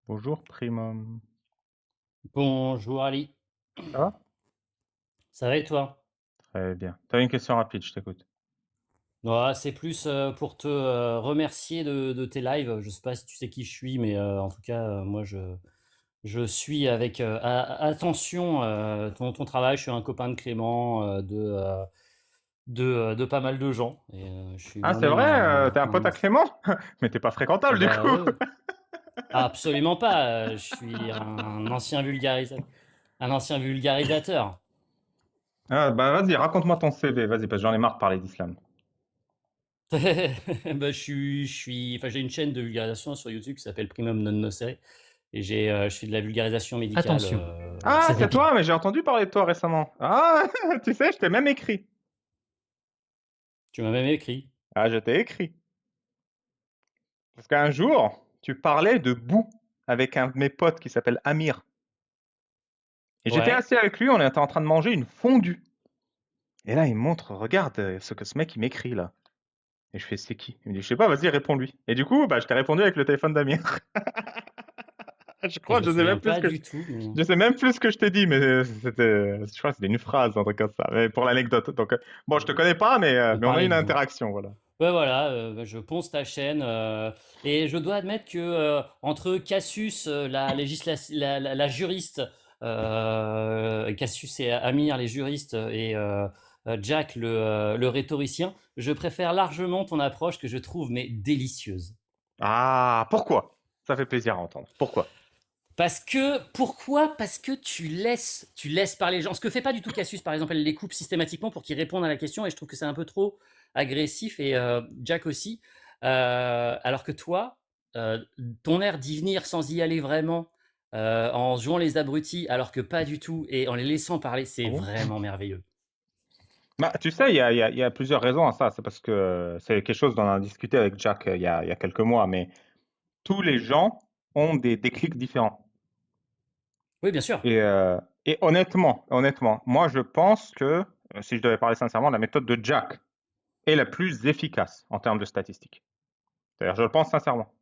Bonjour Primum. Bonjour Ali, Ça va? ça va et toi? Très bien. Tu as une question rapide, je t'écoute. Ouais, c'est plus, pour te, remercier de tes lives. Je sais pas si tu sais qui je suis, mais, en tout cas, moi je suis avec, attention, ton travail. Je suis un copain de Clément, de pas mal de gens et je suis Ah, c'est moi-même vrai, tu un un pote à anci Clément? Mais t'es pas ah fréquentable du bah, coup? ouais, ouais. Absolument pas, je suis un ancien vulgarisateur. Ah, bah, vas-y, raconte-moi ton CV, vas-y, parce que j'en ai marre de parler d'islam. Bah, enfin, j'ai une chaîne de vulgarisation sur YouTube qui s'appelle Primum Non Nocere et je fais de la vulgarisation médicale, Attention, Ah, ça c'est débite. toi, mais j'ai entendu parler de toi récemment. Ah, tu sais, je t'ai même écrit. tu m'as même écrit. Ah, je t'ai écrit. Parce qu'un jour, tu parlais de boue avec un de mes potes qui s'appelle Amir. Et j'étais Ouais. assis avec lui, on était en train de manger une fondue. Et là, il me montre, regarde ce que ce mec il m'écrit là. Et je fais: «C'est qui?» Il me dit: «Je sais pas, vas-y réponds-lui» et du coup, bah, je t'ai répondu avec le téléphone d'Amir. Je Je crois, me souviens pas je du tout, mais je sais même plus ce que je t'ai dit, mais je crois que c'était une phrase, un truc comme ça, mais pour l'anecdote, donc bon, je te connais pas, on mais on a eu parlait une de boue. interaction, voilà. Ouais, voilà, bah, je ponce ta chaîne, et je dois admettre que, entre Cassius, la juriste, Cassius et Amir, les juristes, et Jack, le rhétoricien, je préfère largement ton approche que je trouve mais délicieuse. Ah, pourquoi? Ça fait plaisir à entendre. Pourquoi? Pourquoi? Parce que tu laisses parler les gens. Ce que fait pas du tout Cassius, par exemple, elle les coupe systématiquement pour qu'ils répondent à la question, et je trouve que c'est un peu trop agressif, et Jack aussi. Alors que toi, ton air d'y venir sans y aller vraiment, en jouant les abrutis, alors que pas du tout, et en les laissant parler, Ah c'est bon? vraiment merveilleux. Bah, tu sais, il y a plusieurs raisons à ça. C'est parce que c'est quelque chose dont on a discuté avec Jack, il y a quelques mois, mais tous les gens ont des déclics différents Oui, bien sûr. et heu et honnêtement, moi je pense que, si je devais parler sincèrement, la méthode de Jack est la plus efficace en termes de statistiques. C'est-à-dire, je le pense sincèrement.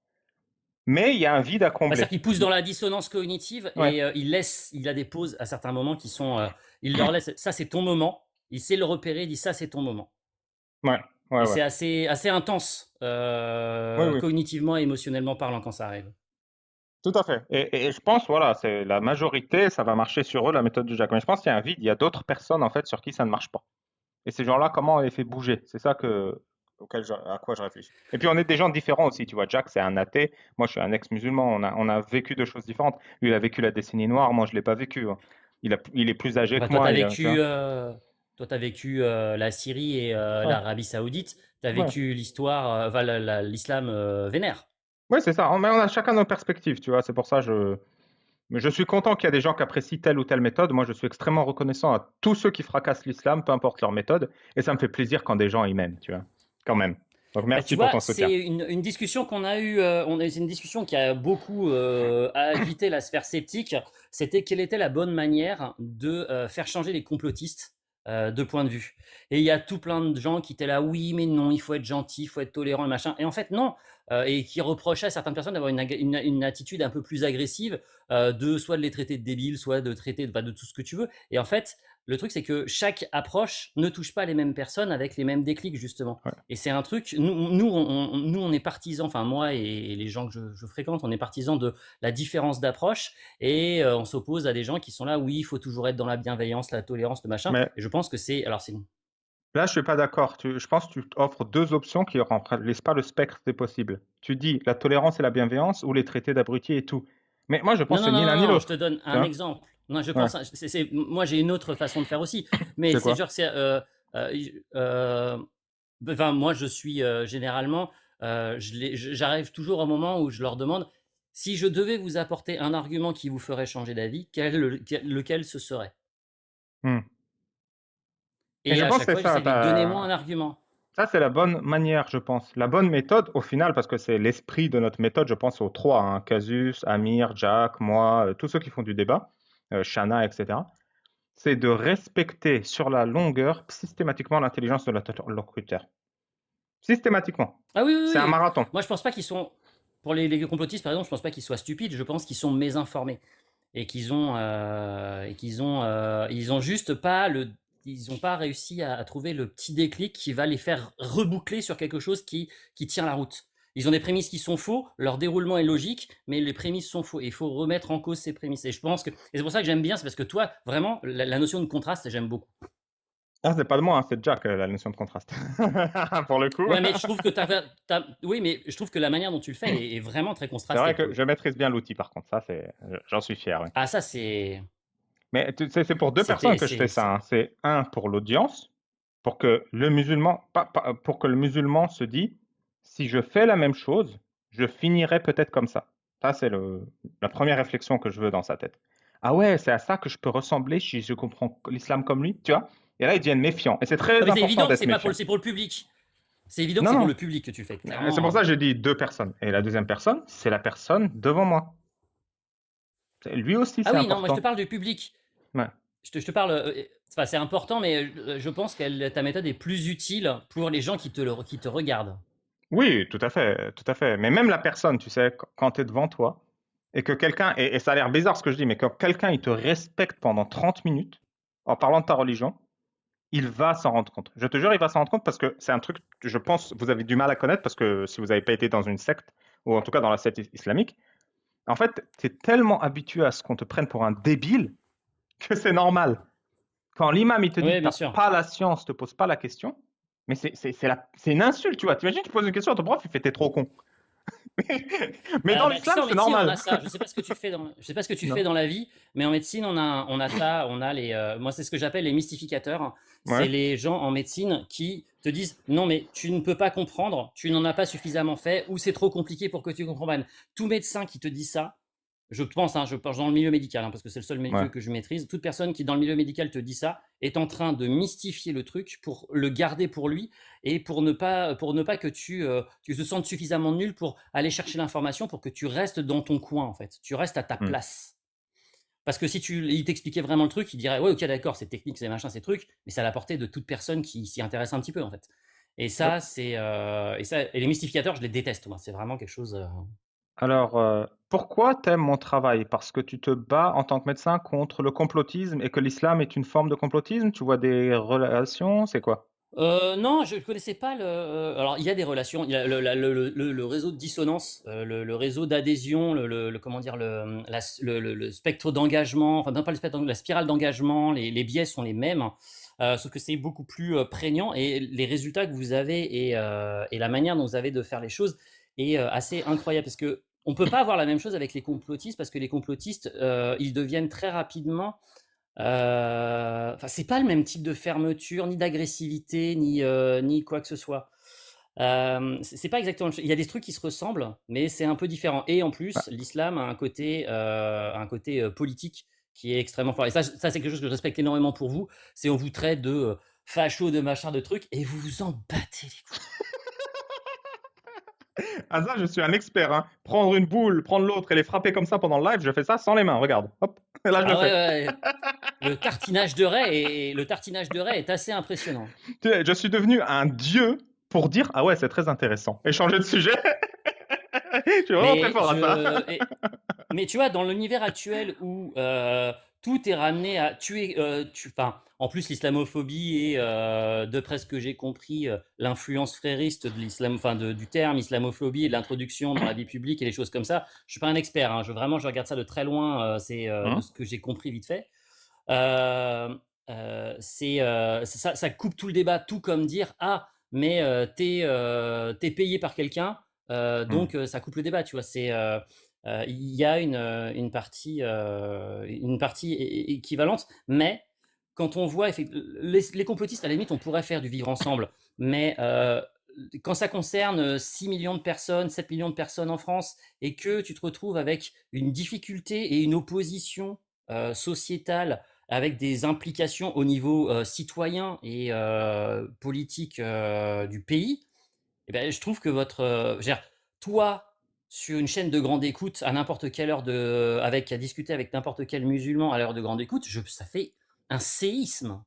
Mais il y a un vide à Bah, combler. c'est-à-dire qu'il pousse dans la dissonance cognitive, Ouais, et il a des pauses à certains moments qui sont, il leur laisse, ça c'est ton moment, il sait le repérer, il dit ça c'est ton moment. ouais, ouais, Et ouais. c'est assez intense, Oui, oui, cognitivement et émotionnellement parlant quand ça arrive. tout à fait. Et je pense, voilà, c'est la majorité, ça va marcher sur eux, la méthode de Jack. Mais je pense qu'il y a un vide, il y a d'autres personnes, en fait, sur qui ça ne marche pas. Et ces gens-là, comment on les fait bouger? C'est ça à quoi je réfléchis. Et puis, on est des gens différents aussi, tu vois. Jack, c'est un athée. Moi, je suis un ex-musulman. On a vécu de choses différentes. Lui, il a vécu la décennie noire. Moi, je l'ai pas vécu, hein. Il est plus âgé Enfin, que moi. Tu vois. toi tu vécu, la Syrie et Ouais, l'Arabie Saoudite. Tu as ouais. vécu l'histoire, enfin l'islam, vénère. Ouais, c'est ça. Mais on a chacun nos perspectives, tu vois. C'est pour ça, mais je suis content qu'il y a des gens qui apprécient telle ou telle méthode. Moi, je suis extrêmement reconnaissant à tous ceux qui fracassent l'islam, peu importe leur méthode. Et ça me fait plaisir quand des gens y m'aiment, tu vois. Quand même. Donc, Bah, merci tu pour vois, ton soutien. c'est une discussion qu'on a eue, c'est une discussion qui a beaucoup, agité la sphère sceptique. C'était quelle était la bonne manière de, faire changer les complotistes, de point de vue. Et il y a tout plein de gens qui étaient là: «Oui, mais non, il faut être gentil, il faut être tolérant et machin», et en fait non, et qui reprochaient à certaines personnes d'avoir une attitude un peu plus agressive, de soit de les traiter de débiles, soit de traiter de tout ce que tu veux, et en fait, le truc, c'est que chaque approche ne touche pas les mêmes personnes avec les mêmes déclics, justement. Ouais. Et c'est un truc, nous, on est partisans, enfin moi et les gens que je fréquente, on est partisans de la différence d'approche, et on s'oppose à des gens qui sont là: «Oui, il faut toujours être dans la bienveillance, la tolérance, le machin», Mais et je pense que c'est là, je suis pas d'accord. Je pense que tu offres deux options qui ne remplissent pas le spectre des possibles. Tu dis la tolérance et la bienveillance ou les traités d'abrutis et tout. Mais moi, je pense non, que non, c'est ni non, l'un ni non, non, je te l'autre. donne Tu un vois? exemple. Moi, je Ouais. pense, moi, j'ai une autre façon de faire aussi, mais C'est c'est quoi? genre, enfin, moi, je suis, généralement, j'arrive toujours au moment où je leur demande: «Si je devais vous apporter un argument qui vous ferait changer d'avis, lequel ce serait?» Hmm. Et Et je à pense chaque que c'est fois, ça. j'essaie de lui: «Donnez-moi un argument». Ça, c'est la bonne manière, je pense. La bonne méthode, au final, parce que c'est l'esprit de notre méthode, je pense aux trois, hein, Casus, Amir, Jack, moi, tous ceux qui font du débat, Shana, etc. C'est de respecter sur la longueur systématiquement l'intelligence de l'interlocuteur. Systématiquement. Ah oui, oui, C'est un oui. marathon. Moi, je pense pas qu'ils sont. pour les complotistes, par exemple, je pense pas qu'ils soient stupides, je pense qu'ils sont mésinformés et ils ont juste pas ils ont pas réussi à trouver le petit déclic qui va les faire reboucler sur quelque chose qui tient la route. Ils ont des prémices qui sont faux, leur déroulement est logique, mais les prémices sont faux et il faut remettre en cause ces prémices. Et je pense que et c'est pour ça que j'aime bien, c'est parce que toi, vraiment, la notion de contraste, j'aime beaucoup. Ah, c'est pas de moi, hein, c'est Jack, la notion de contraste. Pour le coup. Ouais, mais je trouve que oui, mais je trouve que la manière dont tu le fais est vraiment très C'est contrastée vrai pour que le je coup. maîtrise bien l'outil, par contre. Ça, j'en suis fier, oui. Ah, ça, c'est. Mais tu sais, c'est pour deux personnes C'était. que je fais ça, hein. C'est un pour l'audience, pour que le musulman, pour que le musulman se dit, si je fais la même chose, je finirai peut-être comme ça. Ça, c'est la première réflexion que je veux dans sa tête. Ah ouais, c'est à ça que je peux ressembler si je comprends l'islam comme lui, tu vois? Et là, ils deviennent méfiants. Et c'est Ah, très mais c'est important évident que d'être méfiant. c'est pour le public. C'est évident que Non, c'est pour non. le public que tu le fais, C'est pour ça clairement. que j'ai dit deux personnes. Et la deuxième personne, c'est la personne devant moi. Lui aussi, Ah c'est oui, non, moi je te important. parle du public. Ouais. Je te parle. Enfin, c'est important, mais je pense que ta méthode est plus utile pour les gens qui te regardent. Oui, tout à fait, tout à fait. Mais même la personne, tu sais, quand tu es devant toi et que quelqu'un, et ça a l'air bizarre ce que je dis, mais quand quelqu'un, il te respecte pendant 30 minutes en parlant de ta religion, il va s'en rendre compte. Je te jure, il va s'en rendre compte parce que c'est un truc, je pense, vous avez du mal à connaître parce que si vous n'avez pas été dans une secte, ou en tout cas dans la secte islamique, en fait, tu es tellement habitué à ce qu'on te prenne pour un débile que c'est normal. Quand l'imam, il te dit, Oui, tu bien n'as sûr. pas la science, te pose pas la question, mais c'est une insulte, tu vois. T'imagines, tu poses une question à ton prof, il fait, t'es trop con. Mais dans Bah, tu l'islam, sais, en c'est médecine, on normal. a ça. Je sais pas ce que tu fais je sais pas ce que tu Non. fais dans la vie, mais en médecine, on a ça. On a moi, c'est ce que j'appelle les mystificateurs. C'est Ouais. les gens en médecine qui te disent non, mais tu ne peux pas comprendre, tu n'en as pas suffisamment fait, ou c'est trop compliqué pour que tu comprennes. Tout médecin qui te dit ça, je pense, hein, je pense dans le milieu médical, hein, parce que c'est le seul milieu Ouais. que je maîtrise. Toute personne qui, dans le milieu médical, te dit ça est en train de mystifier le truc pour le garder pour lui et pour ne pas que tu te sentes suffisamment nul pour aller chercher l'information pour que tu restes dans ton coin, en fait. Tu restes à ta Hmm. place. Parce que si il t'expliquait vraiment le truc, il dirait ouais, ok, d'accord, c'est technique, c'est machin, c'est truc, mais c'est à la portée de toute personne qui s'y intéresse un petit peu, en fait. Et Hop. ça, et les mystificateurs, je les déteste, moi. C'est vraiment quelque chose. Alors, pourquoi t'aimes mon travail? Parce que tu te bats en tant que médecin contre le complotisme et que l'islam est une forme de complotisme? Tu vois des relations? C'est quoi? Non, je connaissais pas alors il y a des relations, il y a le réseau de dissonance, le réseau d'adhésion, comment dire? Le spectre d'engagement, enfin non pas le spectre la spirale d'engagement, les biais sont les mêmes, sauf que c'est beaucoup plus, prégnant et les résultats que vous avez et la manière dont vous avez de faire les choses est, assez incroyable. Parce qu'on peut pas avoir la même chose avec les complotistes parce que les complotistes, ils deviennent très rapidement. Enfin, c'est pas le même type de fermeture, ni d'agressivité, ni quoi que ce soit. C'est pas exactement le ch il y a des trucs qui se ressemblent, mais c'est un peu différent et en Bah, plus, l'islam a un côté politique qui est extrêmement fort et ça, c'est quelque chose que je respecte énormément pour vous, c'est on vous traite de, fachos, de machin, de trucs et vous vous en battez les couilles. ah ça, je suis un expert, hein. Prendre une boule, prendre l'autre et les frapper comme ça pendant le live, je fais ça sans les mains, regarde. Hop, là je le Ah ouais, fais. ouais, ouais, le tartinage de raie est assez impressionnant. Tu sais, je suis devenu un dieu pour dire, ah ouais, c'est très intéressant. Et changer de sujet. Je suis vraiment très Mais fort à ça. je et Mais tu vois, dans l'univers actuel où, tout est ramené à tuer, enfin, en plus l'islamophobie et d'après ce que j'ai compris, l'influence frériste de l'islam enfin du terme islamophobie et de l'introduction dans la vie publique et les choses comme ça. Je suis pas un expert, hein, je regarde ça de très loin, c'est, de Hein. ce que j'ai compris vite fait. Ça coupe tout le débat, tout comme dire: «Ah, mais tu payé par quelqu'un, Hmm. donc ça coupe le débat», tu vois? Il y a une partie équivalente, mais quand on voit les complotistes, à la limite, on pourrait faire du vivre ensemble, mais quand ça concerne, 6 000 000 de personnes, 7 millions de personnes en France et que tu te retrouves avec une difficulté et une opposition, sociétale avec des implications au niveau, citoyen et politique, du pays et ben, je trouve que je veux dire, toi, sur une chaîne de grande écoute, à n'importe quelle heure à discuter avec n'importe quel musulman à l'heure de grande écoute, ça fait un séisme.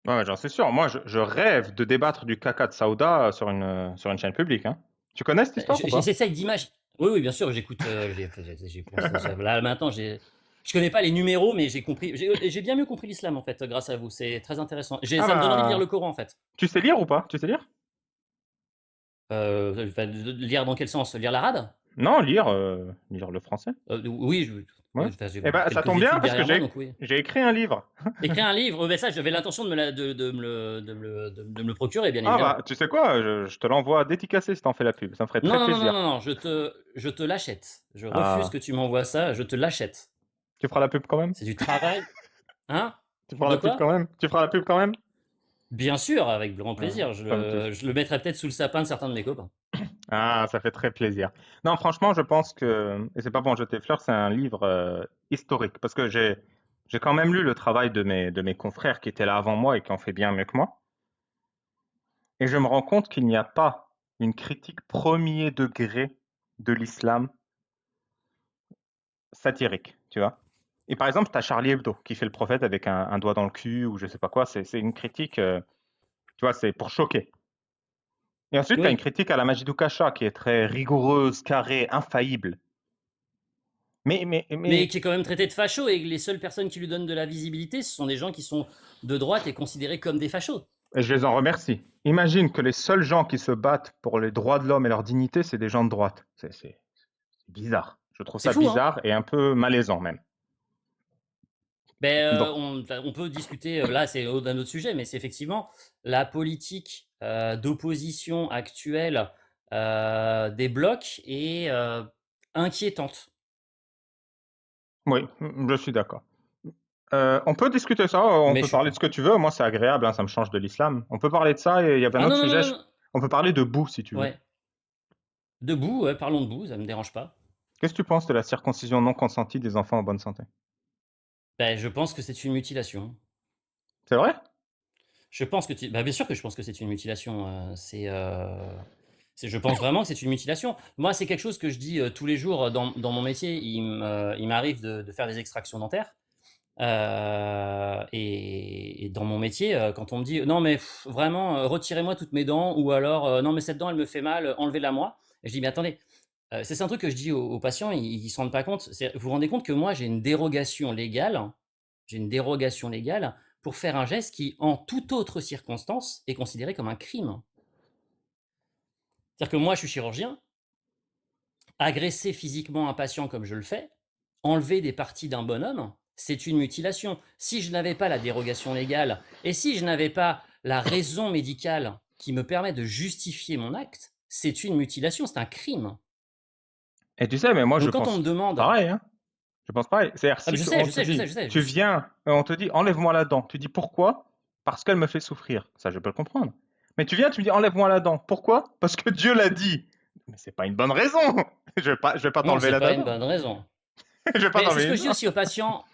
Ouais, ouais, j'en suis sûr. Moi, je rêve de débattre du caca de Saouda sur une chaîne publique, hein. Tu connais cette histoire ou pas? J'essaye d'imaginer. Oui, oui, bien sûr, j'écoute, j'ai pensé là, maintenant, je connais pas les numéros, mais j'ai compris, j'ai bien mieux compris l'islam, en fait, grâce à vous. C'est très intéressant. Ah Ça me donne envie de lire bah, le Coran, en fait. tu sais lire ou pas? Tu sais lire? Enfin, lire dans quel sens? Lire l'arabe? Non, lire le français. Oui, Ouais. enfin, j'ai Eh ben, ça quelques tombe bien études parce que derrière moi, donc oui. j'ai écrit un livre. Écrire un livre, ben ça, j'avais l'intention de me le procurer, bien Ah bah, évidemment. tu sais quoi? Je te l'envoie dédicacé si t'en fais la pub. Ça me ferait Non, très non, non, non, plaisir. non, non, je te l'achète. Je refuse Ah, que tu m'envoies ça, je te l'achète. tu feras la pub quand même? C'est du travail. Hein? Tu feras De la pub quand quoi? même? Tu feras la pub quand même? Bien sûr, avec grand Ah, plaisir. comme tu Je le mettrai peut-être sous le sapin de certains de mes copains. Ah, ça fait très plaisir. Non, franchement, je pense que, et c'est pas pour en jeter fleurs, c'est un livre historique, parce que j'ai quand même lu le travail de mes confrères qui étaient là avant moi et qui ont fait bien mieux que moi, et je me rends compte qu'il n'y a pas une critique premier degré de l'islam satirique, tu vois. Et par exemple, tu as Charlie Hebdo qui fait le prophète avec un doigt dans le cul ou je sais pas quoi, c'est une critique, tu vois, c'est pour choquer. Et ensuite, tu as une Oui, critique à la Majidou Kasha qui est très rigoureuse, carrée, infaillible. mais Mais qui est quand même traité de facho, et les seules personnes qui lui donnent de la visibilité, ce sont des gens qui sont de droite et considérés comme des fachos. et je les en remercie. Imagine que les seuls gens qui se battent pour les droits de l'homme et leur dignité, c'est des gens de droite. C'est bizarre. Je trouve C'est ça fou, hein? bizarre et un peu malaisant même. Ben, Donc, on peut discuter, là c'est d'un autre sujet, mais c'est effectivement la politique d'opposition actuelle des blocs est inquiétante. oui, je suis d'accord. On peut discuter ça, on Mais peut je suis parler de pas. ce que tu veux. Moi, c'est agréable, hein, ça me change de l'islam. On peut parler de ça et il y avait un Ah autre non, non, non, sujet. non, non. On peut parler de boue si tu veux. Ouais. Debout, ouais, parlons debout, ça me dérange pas. Qu'est-ce que tu penses de la circoncision non consentie des enfants en bonne santé? Ben, je pense que c'est une mutilation. C'est vrai? Je pense que bah, bien sûr que je pense que c'est une mutilation. Je pense vraiment que c'est une mutilation. Moi, c'est quelque chose que je dis tous les jours dans mon métier. Il m'arrive de faire des extractions dentaires. Et dans mon métier, quand on me dit non, mais vraiment, retirez-moi toutes mes dents, ou alors non, mais cette dent, elle me fait mal, enlevez-la moi. Et je dis, mais attendez, c'est un truc que je dis aux patients, ils se rendent pas compte. Vous vous rendez compte que moi, j'ai une dérogation légale pour faire un geste qui, en toute autre circonstance, est considéré comme un crime. C'est-à-dire que moi, je suis chirurgien, agresser physiquement un patient comme je le fais, enlever des parties d'un bonhomme, c'est une mutilation. Si je n'avais pas la dérogation légale et si je n'avais pas la raison médicale qui me permet de justifier mon acte, c'est une mutilation, c'est un crime. Et tu sais, mais moi, je Donc quand on me pense demande, pareil, hein. Je pense pareil. C'est-à-dire, ah, si je sais, on je te sais, je sais, dit, je sais, tu viens, on te dit, enlève-moi la dent. Tu dis pourquoi? Parce qu'elle me fait souffrir. Ça, je peux le comprendre. Mais tu viens, tu me dis, enlève-moi la dent. Pourquoi? Parce que Dieu l'a dit. Mais c'est pas une bonne raison. Je vais pas non, t'enlever c'est la pas une dent. bonne raison. Je vais pas Mais c'est ce t'enlever que une je dis dent. aussi aux patients.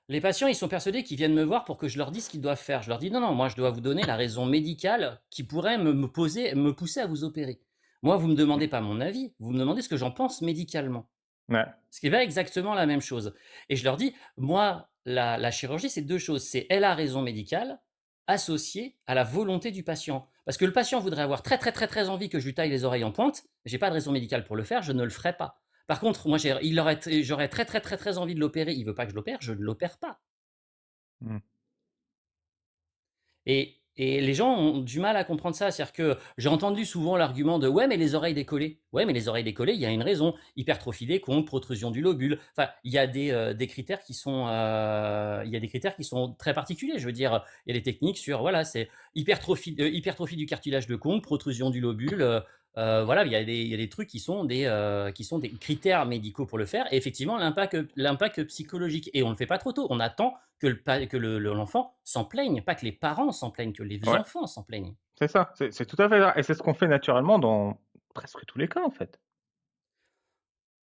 Les patients, ils sont persuadés qu'ils viennent me voir pour que je leur dise ce qu'ils doivent faire. Je leur dis non, non, moi je dois vous donner la raison médicale qui pourrait me pousser à vous opérer. Moi, vous ne me demandez pas mon avis, vous me demandez ce que j'en pense médicalement. Ouais. Ce qui est pas exactement la même chose. Et je leur dis, moi, la chirurgie, c'est deux choses. C'est elle a raison médicale associée à la volonté du patient. Parce que le patient voudrait avoir très, très, très, très envie que je lui taille les oreilles en pointe. J'ai pas de raison médicale pour le faire, je ne le ferai pas. Par contre, moi, j'aurais très, très, très, très envie de l'opérer. Il veut pas que je l'opère, je ne l'opère pas. Mm. Et les gens ont du mal à comprendre ça. C'est-à-dire que j'ai entendu souvent l'argument de ouais, mais les oreilles décollées. Ouais, mais les oreilles décollées, il y a une raison. Hypertrophie des cônes, protrusion du lobule. Enfin, il y a des critères qui sont, il y a des critères qui sont très particuliers. Je veux dire, il y a des techniques sur voilà, c'est hypertrophie du cartilage de cône, protrusion du lobule. Voilà, il y a des trucs qui sont des critères médicaux pour le faire. Et effectivement, l'impact psychologique. Et on ne le fait pas trop tôt. On attend que l'enfant s'en plaigne, pas que les parents s'en plaignent, que les Ouais. enfants s'en plaignent. C'est ça. C'est tout à fait ça. Et c'est ce qu'on fait naturellement dans presque tous les cas, en fait.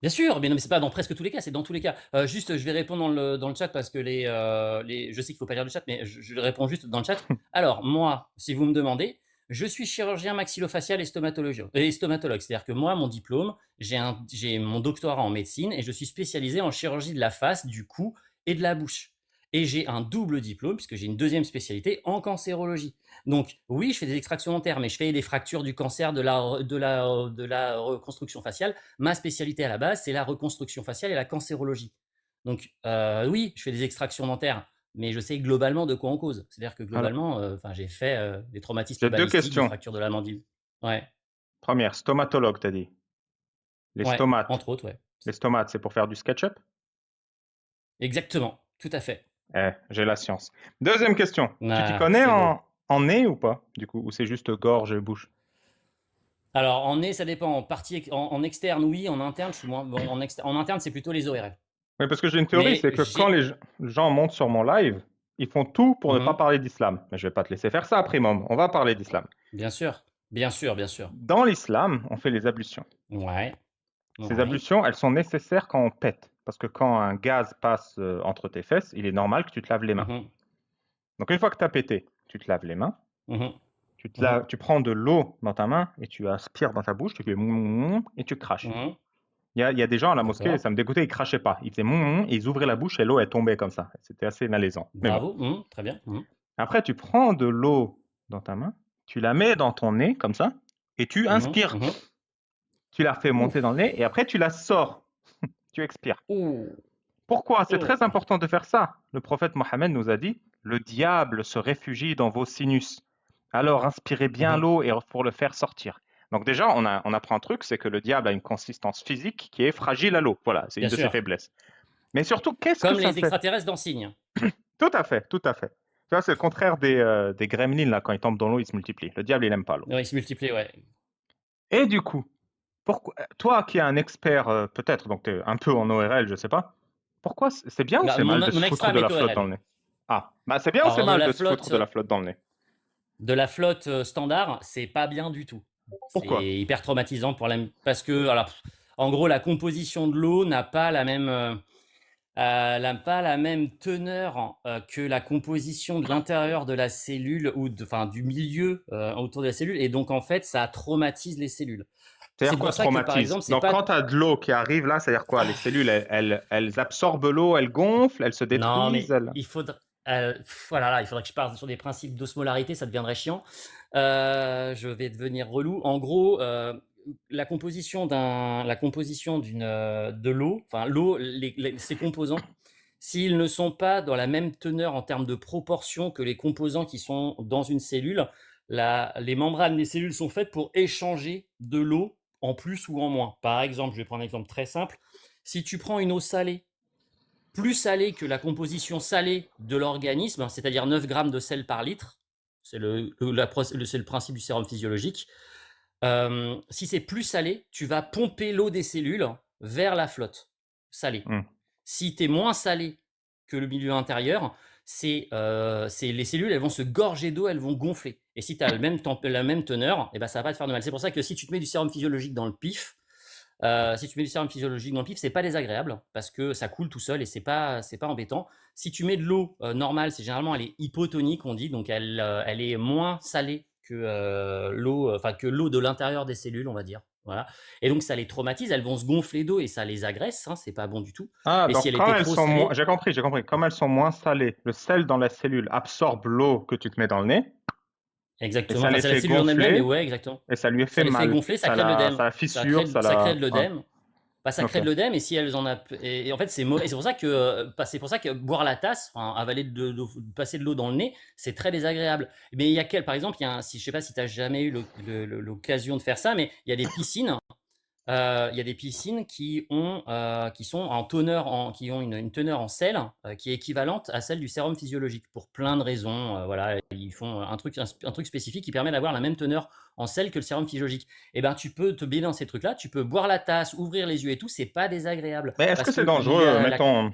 Bien sûr, mais non, mais c'est pas dans presque tous les cas, c'est dans tous les cas. Juste, je vais répondre dans le chat parce que je sais qu'il faut pas lire le chat, mais je réponds juste dans le chat. Alors, moi, si vous me demandez, je suis chirurgien maxillofacial et stomatologue. C'est-à-dire que moi, mon diplôme, j'ai mon doctorat en médecine et je suis spécialisé en chirurgie de la face, du cou et de la bouche. et j'ai un double diplôme, puisque j'ai une deuxième spécialité en cancérologie. Donc oui, je fais des extractions dentaires, mais je fais des fractures du cancer, de la reconstruction faciale. Ma spécialité à la base, c'est la reconstruction faciale et la cancérologie. Donc oui, je fais des extractions dentaires, mais je sais globalement de quoi on cause. C'est-à-dire que Alors, globalement, j'ai fait des traumatismes j'ai deux balistiques, des questions. fractures de la mandible. Ouais, Première, stomatologue, t'as dit. Les ouais, stomates. entre autres, ouais. Les stomates, c'est pour faire du SketchUp? Exactement, tout à fait. J'ai la science. Deuxième question. Tu t'y Ah, connais c'est beau. en nez ou pas, du coup? Ou c'est juste gorge et bouche? Alors, en nez, ça dépend. En partie, en externe, oui. En interne, je suis moins. Bon, en interne, c'est plutôt les ORL. Oui, parce que j'ai une théorie, Mais c'est que quand j'ai. les gens montent sur mon live, ils font tout pour ne pas Mhm. parler d'islam. Mais je vais pas te laisser faire ça, Primum. On va parler d'islam. Bien sûr, bien sûr, bien sûr. Dans l'islam, on fait les ablutions. Ouais, Ces ouais. ablutions, elles sont nécessaires quand on pète. Parce que quand un gaz passe entre tes fesses, il est normal que tu te laves les mains. Mhm, Donc une fois que tu as pété, tu te laves les mains. mhm, mhm, Tu prends de l'eau dans ta main et tu aspires dans ta bouche, tu fais mouh et tu craches. mhm. Il y a des gens à la mosquée, D'accord. ça me dégoûtait, ils crachaient pas. Ils faisaient mouh et ils ouvraient la bouche et l'eau, elle tombait comme ça. C'était assez malaisant. Mais bon. Bravo. Très bien. Après, tu prends de l'eau dans ta main, tu la mets dans ton nez comme ça et tu Mhm, inspires. mhm. Tu la fais Ouh, monter dans le nez et après tu la sors. Tu expires. ouh, Pourquoi? C'est ouh. très important de faire ça. Le prophète Mohammed nous a dit, le diable se réfugie dans vos sinus. Alors inspirez bien Mhm, l'eau et pour le faire sortir. Donc déjà, on apprend un truc, c'est que le diable a une consistance physique qui est fragile à l'eau. Voilà, c'est une bien de ses sûr. faiblesses. Mais surtout, qu'est-ce que Comme ça les fait? extraterrestres dans Signe. Tout à fait, tout à fait. Tu vois, c'est le contraire des gremlins, là, quand ils tombent dans l'eau, ils se multiplient. Le diable, il n'aime pas l'eau. Ouais, ils se multiplient, ouais. Et du coup, pourquoi, toi qui es un expert, peut-être, donc tu es un peu en ORL, je sais pas, pourquoi c'est bien ou Bah, c'est mon, mal de mon se foutre de ex-femme la est flotte dans ORL. le nez? Ah, bah c'est bien ou c'est Alors, mal de se foutre de la flotte dans le nez? de la flotte standard, c'est pas bien du tout. C'est Pourquoi? hyper traumatisant parce que, alors, en gros, la composition de l'eau n'a pas la même teneur que la composition de l'intérieur de la cellule enfin, du milieu autour de la cellule, et donc en fait, ça traumatise les cellules. C'est-à-dire C'est quoi pour ça que, par traumatise? exemple, c'est Donc quand pas. tu as de l'eau qui arrive là, c'est-à-dire quoi? Les cellules, elles absorbent l'eau, elles gonflent, elles se Non, détruisent, mais elles... il faudrait. Voilà, là, il faudrait que je parte sur des principes d'osmolarité, ça deviendrait chiant. Je vais devenir relou. En gros, la composition de l'eau, enfin l'eau, ses composants, s'ils ne sont pas dans la même teneur en termes de proportion que les composants qui sont dans une cellule, les membranes des cellules sont faites pour échanger de l'eau en plus ou en moins. Par exemple, je vais prendre un exemple très simple. Si tu prends une eau salée, plus salée que la composition salée de l'organisme, c'est-à-dire 9 grammes de sel par litre, c'est le principe du sérum physiologique. Si c'est plus salé, tu vas pomper l'eau des cellules vers la flotte salée. Hmm. Si tu es moins salé que le milieu intérieur, les cellules, elles vont se gorger d'eau, elles vont gonfler. Et si tu as la même teneur, eh ben, ça va pas te faire de mal. C'est pour ça que si tu te mets du sérum physiologique dans le pif, si tu mets du sérum physiologique dans le pif, c'est pas désagréable parce que ça coule tout seul et c'est pas embêtant. Si tu mets de l'eau normale, c'est généralement elle est hypotonique, on dit, donc elle est moins salée que enfin que l'eau de l'intérieur des cellules, on va dire. Voilà. Et donc ça les traumatise, elles vont se gonfler d'eau et ça les agresse, hein, c'est pas bon du tout. Ah, Et si donc elle quand était elles trop sont moins... salée, J'ai compris, j'ai compris. Comme elles sont moins salées, le sel dans la cellule absorbe l'eau que tu te mets dans le nez et exactement. ça Enfin, les c'est la fait cellule en elle-même, mais gonfler ouais, exactement. et ça lui fait Ça les fait mal. gonfler, ça crée de l'œdème. Ça la fissure, ça Ça crée la... de Ah, l'œdème. Bah, ça ok. crée de l'œdème et si elles en a et en fait c'est mauvais. C'est pour ça que c'est pour ça que boire la tasse, enfin, avaler passer de l'eau dans le nez, c'est très désagréable. Mais il y a par exemple, si je sais pas si tu as jamais eu l'occasion de faire ça, mais il y a des piscines. Il y a des piscines qui sont qui ont une teneur en sel qui est équivalente à celle du sérum physiologique pour plein de raisons. Voilà, ils font un truc spécifique qui permet d'avoir la même teneur en sel que le sérum physiologique. Et ben, tu peux te baigner dans ces trucs-là, tu peux boire la tasse, ouvrir les yeux et tout, c'est pas désagréable Mais est-ce que parce c'est que dangereux, mettons,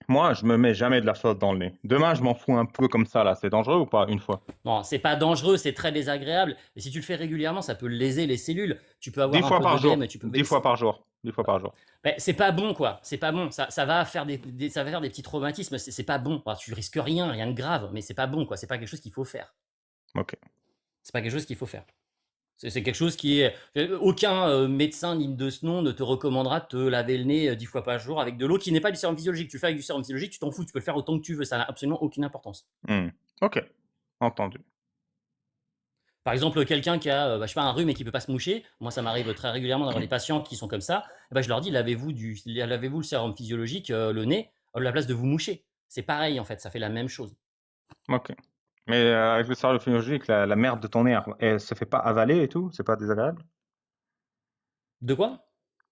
moi je me mets jamais de la flotte dans le nez. Demain je m'en fous un peu comme ça là, c'est dangereux ou pas une fois? non, c'est pas dangereux, c'est très désagréable. Et si tu le fais régulièrement, ça peut léser les cellules. Tu peux Dix avoir un fois peu par d'œdème, jour, tu peux. 10 fois par jour, 10 fois par jour. Ben, c'est pas bon, quoi. C'est pas bon. Ça va faire ça va faire des petits traumatismes. C'est pas bon. Enfin, tu risques rien de grave, mais c'est pas bon, quoi. C'est pas quelque chose qu'il faut faire. Ok. C'est pas quelque chose qu'il faut faire. C'est quelque chose qui est. Aucun médecin digne de ce nom ne te recommandera de te laver le nez 10 fois par jour avec de l'eau qui n'est pas du sérum physiologique. Tu fais avec du sérum physiologique, tu t'en fous, tu peux le faire autant que tu veux, ça n'a absolument aucune importance. Ok, entendu. Par exemple, quelqu'un qui a, je sais pas, un rhume et qui peut pas se moucher, moi ça m'arrive très régulièrement d'avoir des patients qui sont comme ça, eh ben, je leur dis lavez-vous le sérum physiologique, le nez, à la place de vous moucher. C'est pareil en fait, ça fait la même chose. Ok. Mais avec le sérum physiologique, la merde de ton nez, elle se fait pas avaler et tout? C'est pas désagréable? De quoi?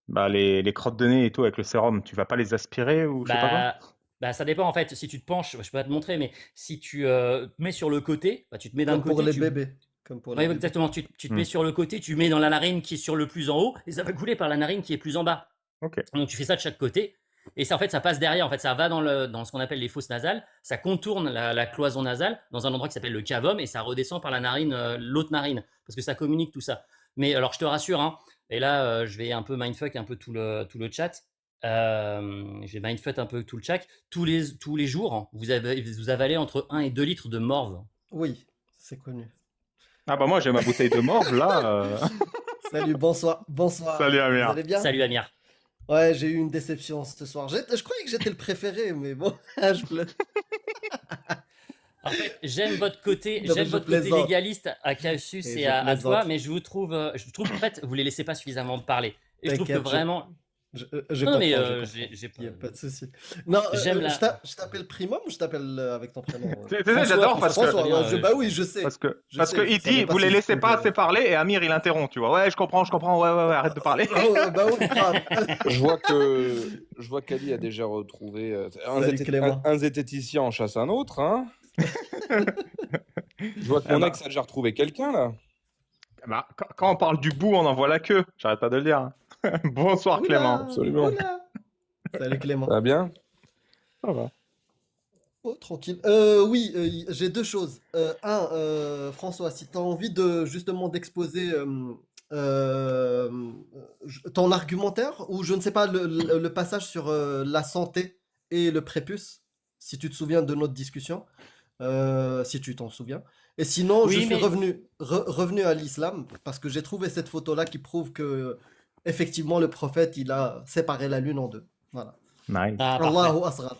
Bah, les crottes de nez et tout avec le sérum, tu vas pas les aspirer ou je sais pas quoi? Bah, ça dépend en fait. Si tu te penches, je peux pas te montrer, mais si tu te mets sur le côté, bah, tu te mets d'un Comme pour côté, les bébés. Comme pour les ouais, bébés. exactement. Tu te Hmm. mets sur le côté, tu mets dans la narine qui est sur le plus en haut, et ça va couler par la narine qui est plus en bas. Ok. Donc tu fais ça de chaque côté, et ça en fait ça passe derrière. En fait, ça va dans ce qu'on appelle les fosses nasales, ça contourne la cloison nasale dans un endroit qui s'appelle le cavum, et ça redescend par la narine, l'autre narine, parce que ça communique tout ça. Mais alors je te rassure, hein, et là je vais un peu mindfuck un peu tout le chat. Je vais mindfuck un peu tout le chat. Tous les jours, hein, vous avalez entre 1 et 2 litres de morve. Oui, c'est connu. Ah bah moi j'ai ma bouteille de morve là. Salut, bonsoir. Bonsoir. Salut, Amir. Vous allez bien? Salut Amir. Ouais, j'ai eu une déception ce soir. Je croyais que j'étais le préféré, mais bon, je plaisante. En fait, j'aime votre côté, Non, mais j'aime je votre côté plaisante. légaliste à Cassius Et et je à toi, plaisante. mais je trouve qu'en fait, vous les laissez pas suffisamment parler. Et je trouve que T'inquiète, vraiment, je non, mais comprends, je comprends. j'ai Il n'y a pas, pas de souci. Non, j'aime la. je t'appelle Primum ou je t'appelle avec ton prénom? Tu sais, François, j'adore parce que très bien. Bah oui, je sais. parce que il Je savais dit pas vous les si laissez c'était pas assez parler et Amir il interrompt, tu vois. Ouais, je comprends, ouais, arrête de parler. Bah oui, grave. Je vois qu'Ali a déjà retrouvé Salut, Clément. un zététicien en chasse un autre, hein. Je vois que Ah mon bah. ex a déjà retrouvé quelqu'un là. Bah, quand on parle du bout, on en voit la queue. J'arrête pas de le dire. Hein. Bonsoir Oula, Clément. Absolument. oula. Salut Clément. Ça va bien? Ça va. Oh, tranquille. Oui, j'ai deux choses. François, si tu as envie de justement d'exposer ton argumentaire, ou je ne sais pas, le passage sur la santé et le prépuce, si tu te souviens de notre discussion, si tu t'en souviens. Et sinon, je Oui, suis mais revenu à l'islam, parce que j'ai trouvé cette photo-là qui prouve que, effectivement, le prophète, il a séparé la lune en deux. Voilà. Nice. ah, parfait. Allahu Asghar.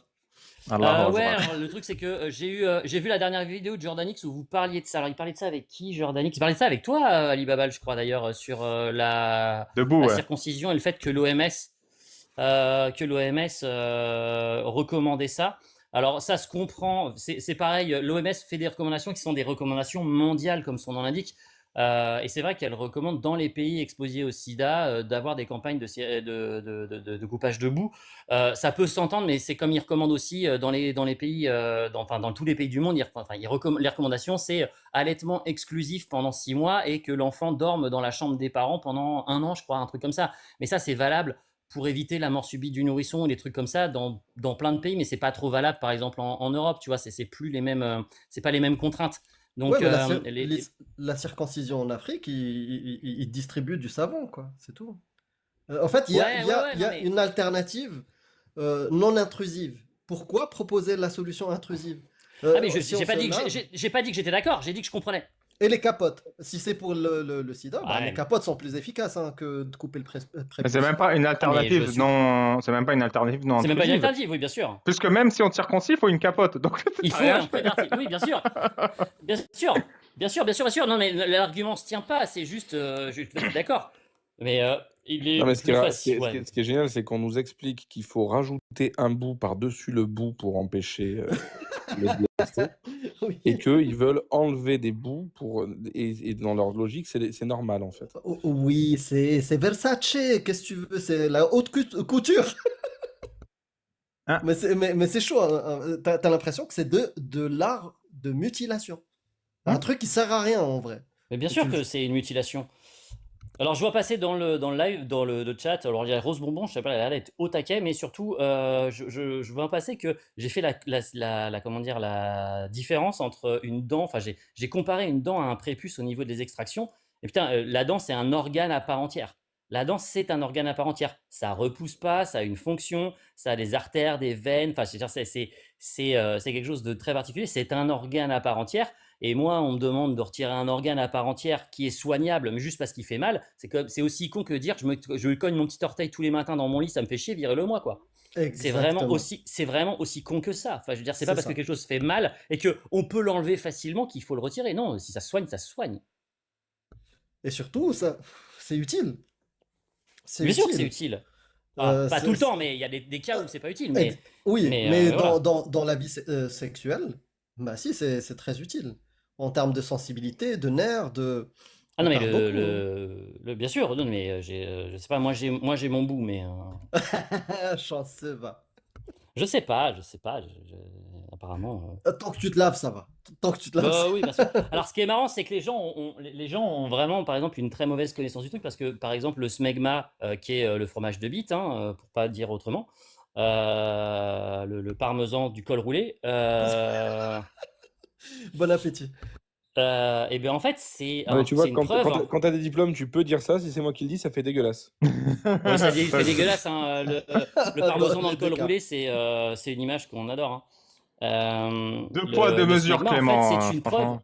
Allahu Ouais, Akbar. alors, le truc c'est que j'ai vu la dernière vidéo de Jordanix où vous parliez de ça. Alors il parlait de ça avec qui, Jordanix? Il parlait de ça avec toi, Ali Babal, je crois d'ailleurs, sur Debout, la ouais. circoncision et le fait que l'OMS recommandait ça. Alors ça se comprend, c'est pareil, l'OMS fait des recommandations qui sont des recommandations mondiales comme son nom l'indique. Et c'est vrai qu'elle recommande dans les pays exposés au sida d'avoir des campagnes de coupage de boue. Ça peut s'entendre, mais c'est comme ils recommandent aussi dans les pays, dans tous les pays du monde. Les recommandations, c'est allaitement exclusif pendant 6 mois et que l'enfant dorme dans la chambre des parents pendant 1 an, je crois, un truc comme ça. Mais ça, c'est valable pour éviter la mort subite du nourrisson ou des trucs comme ça dans plein de pays, mais c'est pas trop valable, par exemple en Europe. Tu vois, c'est plus les mêmes, c'est pas les mêmes contraintes. Ouais, Donc, mais la circoncision en Afrique, ils distribuent du savon, quoi. C'est tout. En fait, ouais, il y non a mais. une alternative non intrusive. Pourquoi proposer la solution intrusive? Ah mais Si on j'ai pas se dit que lave. j'ai pas dit que j'étais d'accord, j'ai dit que je comprenais. Et les capotes. Si c'est pour le sida, bah, les Ouais. capotes sont plus efficaces hein, que de couper le Mais prépuce. c'est même pas une Ah, mais je alternative suis. non, c'est même pas une alternative non C'est même pas une intrusive. alternative, oui, bien sûr. Puisque même si on te circoncis, il faut une capote. Donc Il t'as faut rien un préservatif. Oui, bien sûr. Bien sûr. Bien sûr. Non, mais l'argument se tient pas, c'est juste. Je suis tout à fait d'accord. Mais il est Non, mais plus facile. Ouais. ce qui est génial, c'est qu'on nous explique qu'il faut rajouter un bout par-dessus le bout pour empêcher le blessé, Oui. et qu'ils veulent enlever des bouts et dans leur logique, c'est normal en fait. Oui, c'est Versace. Qu'est-ce que tu veux? C'est la haute couture. Hein? Mais c'est chaud. Hein. T'as l'impression que c'est de l'art de mutilation. Un truc qui sert à rien en vrai. Mais bien sûr que c'est une mutilation. Alors, je vois passer dans le live, dans le chat, alors il y a Rose Bonbon, je sais pas, elle a l'air d'être au taquet, mais surtout, je vois passer que j'ai fait comment dire, la différence entre une dent, enfin, j'ai comparé une dent à un prépuce au niveau des extractions, et putain, la dent, c'est un organe à part entière. La dent, c'est un organe à part entière. Ça repousse pas, ça a une fonction, ça a des artères, des veines, enfin, c'est quelque chose de très particulier, c'est un organe à part entière. et moi, on me demande de retirer un organe à part entière qui est soignable, mais juste parce qu'il fait mal, c'est aussi con que dire je me cogne mon petit orteil tous les matins dans mon lit, ça me fait chier, virez-le moi, quoi. Exactement. C'est vraiment aussi con que ça. Enfin, je veux dire, c'est pas C'est parce que ça. quelque chose fait mal et qu'on peut l'enlever facilement qu'il faut le retirer. Non, si ça se soigne, ça se soigne. Et surtout, ça, c'est utile. C'est Bien sûr que c'est utile. utile. Ah, Euh, pas tout c'est- le temps, c'est- mais il y a des cas où c'est pas utile. Ex- oui, Mais mais voilà. dans la vie sexuelle, bah si, c'est très utile. En termes de sensibilité, de nerfs, Ah on non, mais perd beaucoup, hein. bien sûr, non, mais je sais pas, moi j'ai mon bout, mais Chanceux, va. je sais pas, apparemment. Tant que tu te laves, ça va. Tant que tu te laves, Bah oui, parce que. ça- Alors, ce qui est marrant, c'est que les gens ont vraiment, par exemple, une très mauvaise connaissance du truc, parce que, par exemple, le smegma, qui est le fromage de bite, hein, pour pas dire autrement, le parmesan du col roulé, Bon appétit. et bien en fait, c'est Non, mais tu vois, une preuve, hein. quand t'as des diplômes, tu peux dire ça. Si c'est moi qui le dis, ça fait dégueulasse. Oui, ça Ça, fait dégueulasse, hein, le Dans parmesan dans les le deux col cas. roulé, c'est une image qu'on adore, hein. Deux poids, deux Le mesures, smegma, en fait, Clément, c'est hein, une preuve. franchement.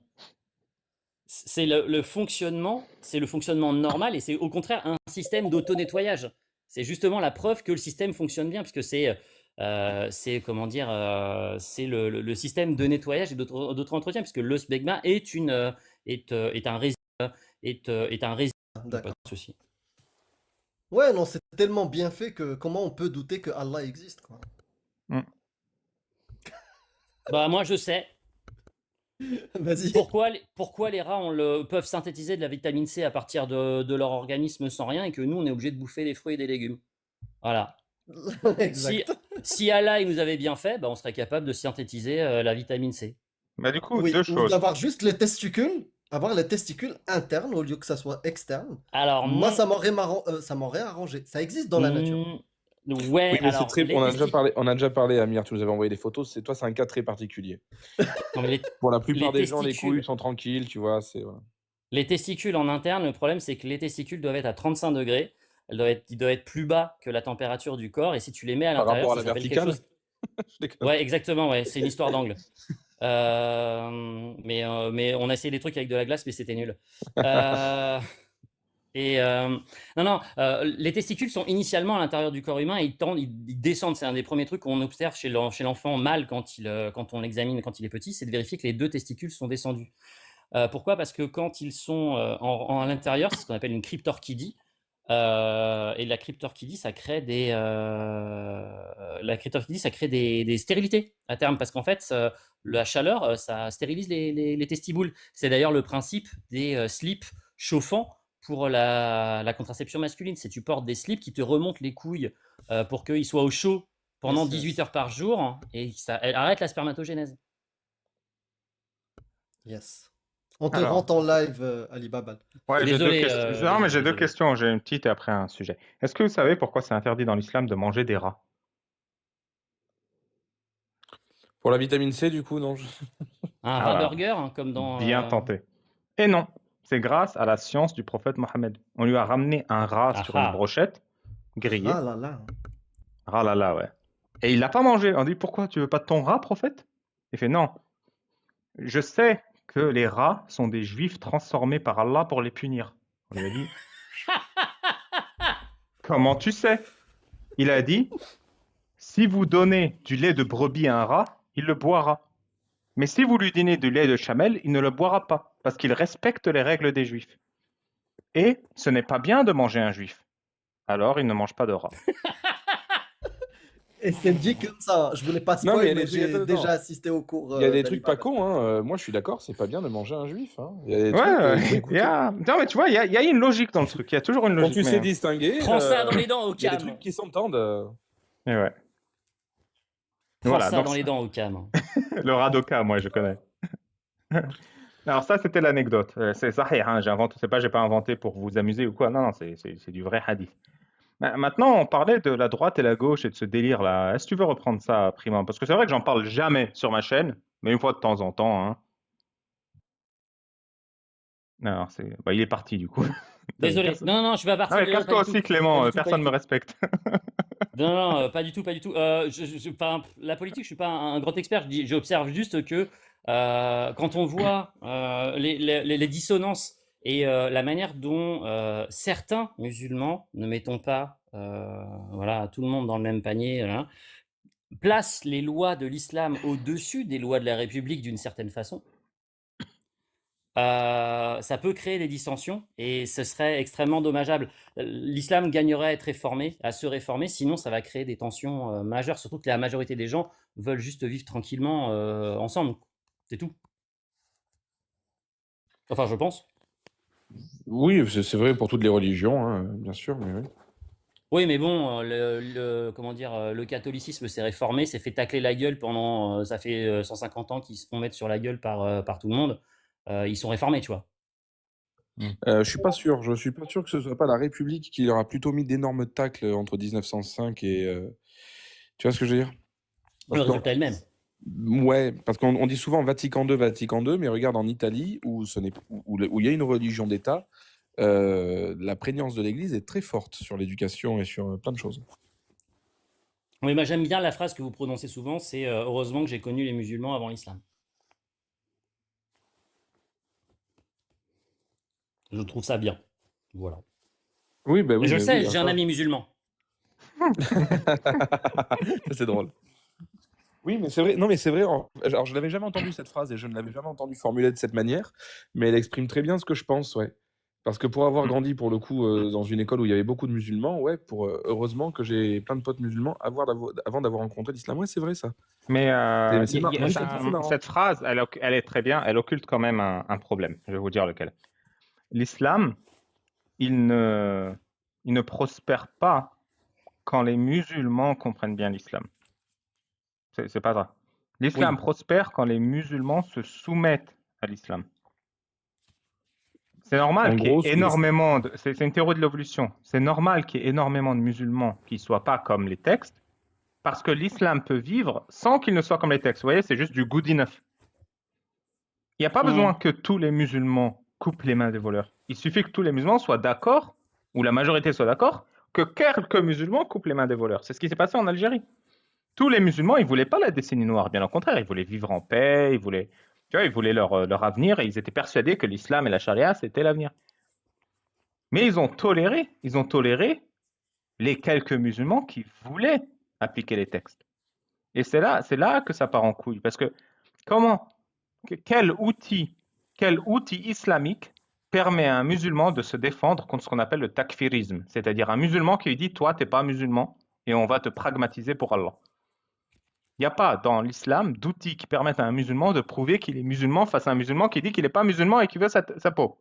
C'est le fonctionnement normal et c'est au contraire un système d'auto-nettoyage. C'est justement la preuve que le système fonctionne bien, puisque comment dire, c'est le système de nettoyage et d'auto-entretien, puisque le smegma est un résidu, est un résidu, pas D'accord. de souci. Ouais, non, c'est tellement bien fait que comment on peut douter que Allah existe, quoi. Mm. Bah moi je sais Vas-y. pourquoi les rats peuvent synthétiser de la vitamine C à partir de leur organisme sans rien et que nous on est obligé de bouffer des fruits et des légumes. Voilà. Si, Exact. si Allah il nous avait bien fait, bah, on serait capable de synthétiser la vitamine C. Bah, du coup, Oui, deux ou choses. d'avoir juste les testicules, avoir les testicules internes au lieu que ça soit externe. Alors Moi, non. ça m'aurait arrangé. Ça existe dans la nature. Hmm, ouais, Oui, mais c'est alors très. les testicules. On a déjà parlé, Amir. Tu nous avais envoyé des photos. C'est toi, c'est un cas très particulier. Non, mais Pour la plupart les des gens, les couilles testicules. sont tranquilles, tu vois. C'est voilà. Les testicules en interne, le problème c'est que les testicules doivent être à 35 degrés. Ils doivent être plus bas que la température du corps. Et si tu les mets à Par l'intérieur, rapport à ça la s'appelle quelque verticale. chose. Je déconne. Ouais, exactement, ouais, c'est une histoire d'angle. Mais on a essayé des trucs avec de la glace, mais c'était nul. Non, les testicules sont initialement à l'intérieur du corps humain et ils descendent. C'est un des premiers trucs qu'on observe chez l'enfant mâle quand on l'examine quand il est petit, c'est de vérifier que les deux testicules sont descendus. Pourquoi? Parce que quand ils sont à l'intérieur, c'est ce qu'on appelle une cryptorchidie. Et la cryptorchidie, ça crée des stérilités à terme, parce qu'en fait, la chaleur, ça stérilise les testiboules. C'est d'ailleurs le principe des slips chauffants pour la contraception masculine. C'est tu portes des slips qui te remontent les couilles pour qu'ils soient au chaud pendant Yes, 18 yes. heures par jour, hein, et ça arrête la spermatogénèse. Yes. On te Alors, rend en live, Alibaba. ouais, j'ai deux Désolé, questions. Non, mais j'ai deux désolé. questions. J'ai une petite et après un sujet. Est-ce que vous savez pourquoi c'est interdit dans l'islam de manger des rats? Pour la vitamine C, du coup, non. Un rat Voilà, burger, hein, comme dans. bien tenté. Et non, c'est grâce à la science du prophète Mohammed. On lui a ramené un rat Ah sur une ah. brochette, grillé. Ah là là. Ah là là, ouais. Et il l'a pas mangé. On dit, pourquoi tu veux pas de ton rat, prophète? Il fait, non, je sais que les rats sont des juifs transformés par Allah pour les punir. On lui a dit, comment tu sais? Il a dit, si vous donnez du lait de brebis à un rat, il le boira. Mais si vous lui donnez du lait de chamelle, il ne le boira pas, parce qu'il respecte les règles des juifs. Et ce n'est pas bien de manger un juif. Alors il ne mange pas de rat. Et c'est dit comme ça. Je voulais pas Non, mais spoil, mais attends, j'ai attends. déjà assisté au cours Il y a des trucs pas d'Alibaba. cons, hein. Moi, je suis d'accord, c'est pas bien de manger un juif. Hein. Il y a des Ouais, trucs, il faut il y écouter. a... Non, mais tu vois, il y a une logique dans le truc. Il y a toujours une Quand logique. tu sais Mais... distinguer, Prends ça dans les dents, il y a des Ocam. trucs qui s'entendent. mais ouais. Prends Voilà, ça donc dans les dents, Ocam. le Radoka, moi, je connais. Alors ça, c'était l'anecdote. C'est sahih, hein, j'ai pas inventé pour vous amuser ou quoi. Non, non, c'est du vrai hadith. Maintenant, on parlait de la droite et la gauche et de ce délire-là. Est-ce que tu veux reprendre ça, Prima? Parce que c'est vrai que j'en parle jamais sur ma chaîne, mais une fois de temps en temps. Hein. Non, bah, il est parti du coup. Désolé. Non, je vais Non, partir mais de là, casse-toi pas du aussi, tout. Clément. Pas du tout, pas Personne du me tout. respecte. Non, pas du tout. Enfin, la politique, je suis pas un grand expert. J'observe juste que Quand on voit les dissonances et la manière dont certains musulmans, ne mettons pas voilà, tout le monde dans le même panier, hein, placent les lois de l'islam au-dessus des lois de la République d'une certaine façon, ça peut créer des dissensions et ce serait extrêmement dommageable. L'islam gagnerait à se réformer, sinon ça va créer des tensions majeures, surtout que la majorité des gens veulent juste vivre tranquillement ensemble. C'est tout. Enfin, je pense. Oui, c'est vrai pour toutes les religions, hein, bien sûr, mais oui. Oui, mais bon, comment dire, le catholicisme s'est réformé, s'est fait tacler la gueule pendant, ça fait 150 ans qu'ils se font mettre sur la gueule par tout le monde. Ils sont réformés, tu vois. Je suis pas sûr. Je suis pas sûr que ce soit pas la République qui leur a plutôt mis d'énormes tacles entre 1905 et. Tu vois ce que je veux dire? Le Parce que, résultat est le même. ouais, parce qu'on dit souvent Vatican II, mais regarde en Italie où où il y a une religion d'État, la prégnance de l'Église est très forte sur l'éducation et sur plein de choses. Oui, moi j'aime bien la phrase que vous prononcez souvent, c'est heureusement que j'ai connu les musulmans avant l'islam. Je trouve ça bien. Voilà. Oui, bah oui, Je le mais sais, oui, j'ai un enfin, ami musulman. c'est drôle. Oui, mais c'est vrai. Non, mais c'est vrai. Alors, je l'avais jamais entendu cette phrase et je ne l'avais jamais entendu formulée de cette manière, mais elle exprime très bien ce que je pense, ouais. Parce que pour avoir grandi, pour le coup, dans une école où il y avait beaucoup de musulmans, ouais, heureusement que j'ai plein de potes musulmans avant d'avoir rencontré l'islam. Ouais, c'est vrai ça. Mais Moi, je trouve ça marrant. cette phrase, elle est très bien, elle occulte quand même un problème. Je vais vous dire lequel. L'islam, il ne prospère pas quand les musulmans comprennent bien l'islam. C'est pas vrai. L'islam Oui. prospère quand les musulmans se soumettent à l'islam. C'est En normal qu'il y ait gros, énormément de... C'est une théorie de l'évolution. C'est normal qu'il y ait énormément de musulmans qui ne soient pas comme les textes, parce que l'islam peut vivre sans qu'il ne soit comme les textes. Vous voyez, c'est juste du good enough. Il n'y a pas besoin que tous les musulmans coupent les mains des voleurs. Il suffit que tous les musulmans soient d'accord, ou la majorité soit d'accord, que quelques musulmans coupent les mains des voleurs. C'est ce qui s'est passé en Algérie. Tous les musulmans, ils ne voulaient pas la décennie noire, bien au contraire, ils voulaient vivre en paix, ils voulaient leur avenir, et ils étaient persuadés que l'islam et la charia, c'était l'avenir. Mais ils ont toléré les quelques musulmans qui voulaient appliquer les textes. Et c'est là que ça part en couille, parce que quel outil islamique permet à un musulman de se défendre contre ce qu'on appelle le takfirisme, c'est-à-dire un musulman qui lui dit, toi, tu n'es pas musulman, et on va te pragmatiser pour Allah. Il n'y a pas dans l'islam d'outils qui permettent à un musulman de prouver qu'il est musulman face à un musulman qui dit qu'il n'est pas musulman et qui veut sa peau.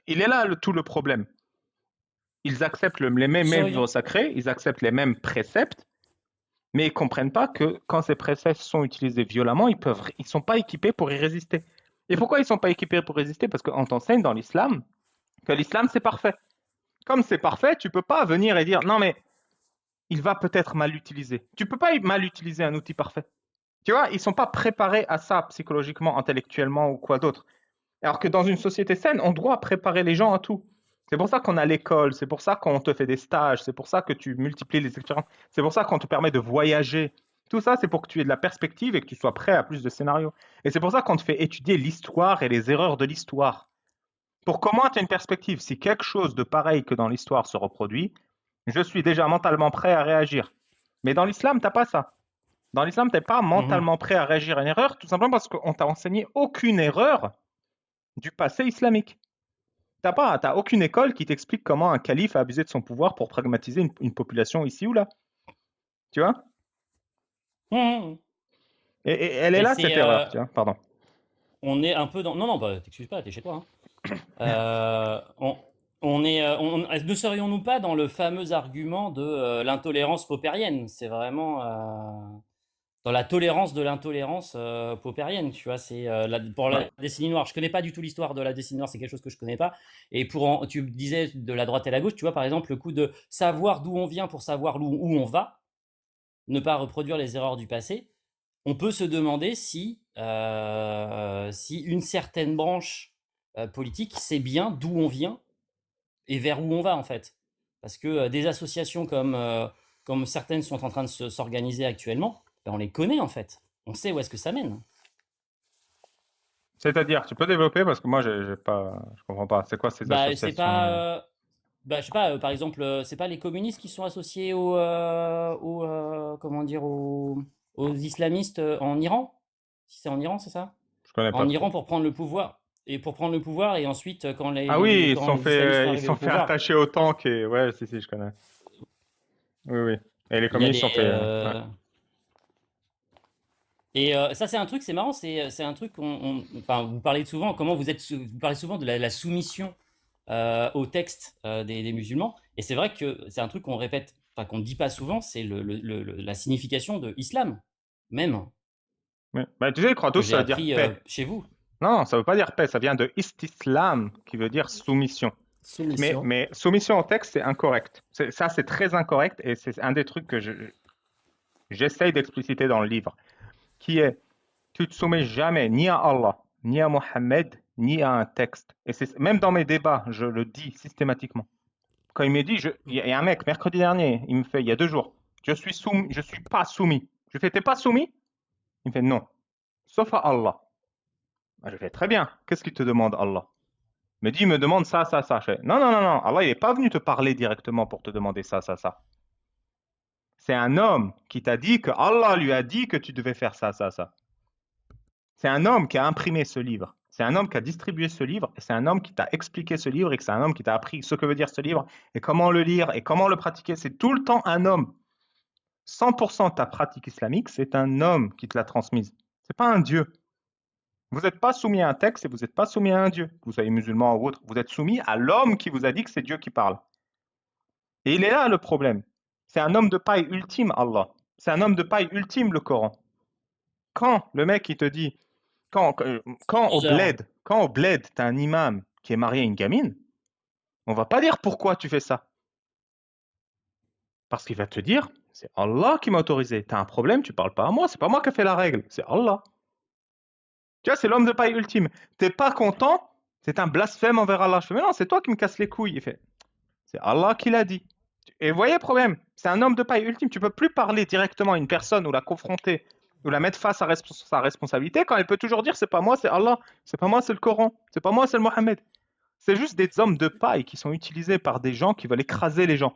Il est là tout le problème. Ils acceptent les mêmes livres sacrés, ils acceptent les mêmes préceptes, mais ils ne comprennent pas que quand ces préceptes sont utilisés violemment, ils ne sont pas équipés pour y résister. Et pourquoi ils ne sont pas équipés pour résister? Parce qu'on t'enseigne dans l'islam que l'islam c'est parfait. Comme c'est parfait, tu ne peux pas venir et dire non mais il va peut-être mal utiliser. Tu ne peux pas mal utiliser un outil parfait. Tu vois, ils ne sont pas préparés à ça psychologiquement, intellectuellement ou quoi d'autre. Alors que dans une société saine, on doit préparer les gens à tout. C'est pour ça qu'on a l'école, c'est pour ça qu'on te fait des stages, c'est pour ça que tu multiplies les expériences, c'est pour ça qu'on te permet de voyager. Tout ça, c'est pour que tu aies de la perspective et que tu sois prêt à plus de scénarios. Et c'est pour ça qu'on te fait étudier l'histoire et les erreurs de l'histoire. Pour comment tu as une perspective, si quelque chose de pareil que dans l'histoire se reproduit, je suis déjà mentalement prêt à réagir. Mais dans l'islam, tu n'as pas ça. Dans l'islam, tu n'es pas mentalement prêt à réagir à une erreur, tout simplement parce qu'on t'a enseigné aucune erreur du passé islamique. T'as aucune école qui t'explique comment un calife a abusé de son pouvoir pour pragmatiser une population ici ou là. Tu vois? Et elle est là, cette erreur, tu vois? Pardon. On est un peu dans... Non, bah, t'excuses pas, t'es chez toi. Hein. Ne serions-nous pas dans le fameux argument de l'intolérance popérienne? C'est vraiment dans la tolérance de l'intolérance popérienne, tu vois. C'est pour la décennie noire. Je connais pas du tout l'histoire de la décennie noire, c'est quelque chose que je connais pas. Et tu disais de la droite et la gauche, tu vois, par exemple, le coup de savoir d'où on vient pour savoir où on va, ne pas reproduire les erreurs du passé. On peut se demander si une certaine branche politique sait bien d'où on vient et vers où on va, en fait. Parce que des associations comme certaines sont en train de s'organiser actuellement, ben on les connaît, en fait. On sait où est-ce que ça mène. C'est-à-dire, tu peux développer parce que moi, j'ai pas, je comprends pas. C'est quoi ces Bah, c'est associations? pas, bah, je sais pas, par exemple, c'est pas les communistes qui sont associés comment dire, aux islamistes en Iran? Si c'est en Iran, c'est ça? Je connais pas En Iran trop. pour prendre le pouvoir. Et pour prendre le pouvoir, et ensuite, Ah oui, quand les islamistes sont ils se arrivés sont au fait pouvoir, attacher au tank et ouais, si, je connais. Oui, oui. Et les il y a communistes sont des. fait. Ouais. Et ça, c'est un truc, c'est marrant, c'est un truc enfin, vous parlez souvent, vous parlez souvent de la soumission au texte des musulmans. Et c'est vrai que c'est un truc qu'on répète, enfin, qu'on ne dit pas souvent, c'est la signification de islam, même, Ouais. Bah, tu sais, ils croient tous que que j'ai ça veut dire appris paix. chez vous. Non, ça veut pas dire paix, ça vient de istislam, qui veut dire soumission. Soumission. Mais soumission au texte, c'est incorrect. Ça, c'est très incorrect et c'est un des trucs que j'essaye d'expliciter dans le livre, qui est, tu te soumets jamais ni à Allah, ni à Mohammed, ni à un texte. Et c'est même dans mes débats, je le dis systématiquement. Quand il me dit, il y a un mec, mercredi dernier, il me fait, il y a 2 jours, je suis pas soumis. Je fais, t'es pas soumis? Il me fait, non, sauf à Allah. Je fais, très bien, qu'est-ce qu'il te demande, Allah? Il me dit, il me demande ça, ça, ça. Je fais, non, non, non, non, Allah, il n'est pas venu te parler directement pour te demander ça, ça, ça. C'est un homme qui t'a dit que Allah lui a dit que tu devais faire ça, ça, ça. C'est un homme qui a imprimé ce livre. C'est un homme qui a distribué ce livre. Et c'est un homme qui t'a expliqué ce livre et que c'est un homme qui t'a appris ce que veut dire ce livre et comment le lire et comment le pratiquer. C'est tout le temps un homme. 100% de ta pratique islamique, c'est un homme qui te l'a transmise. C'est pas un dieu. Vous n'êtes pas soumis à un texte et vous n'êtes pas soumis à un dieu. Vous soyez musulman ou autre. Vous êtes soumis à l'homme qui vous a dit que c'est Dieu qui parle. Et il est là le problème. C'est un homme de paille ultime, Allah. C'est un homme de paille ultime, le Coran. Quand le mec, il te dit, quand au Sœur. bled, tu as un imam qui est marié à une gamine, on va pas dire pourquoi tu fais ça. Parce qu'il va te dire, c'est Allah qui m'a autorisé. Tu as un problème, tu parles pas à moi, c'est pas moi qui ai fait la règle, c'est Allah. Tu vois, c'est l'homme de paille ultime. T'es pas content, c'est un blasphème envers Allah. Je fais, mais non, c'est toi qui me casses les couilles. Il fait, c'est Allah qui l'a dit. Et vous voyez le problème, c'est un homme de paille ultime. Tu peux plus parler directement à une personne ou la confronter ou la mettre face à sa responsabilité quand elle peut toujours dire c'est pas moi, c'est Allah, c'est pas moi, c'est le Coran, c'est pas moi, c'est le Mohammed. C'est juste des hommes de paille qui sont utilisés par des gens qui veulent écraser les gens.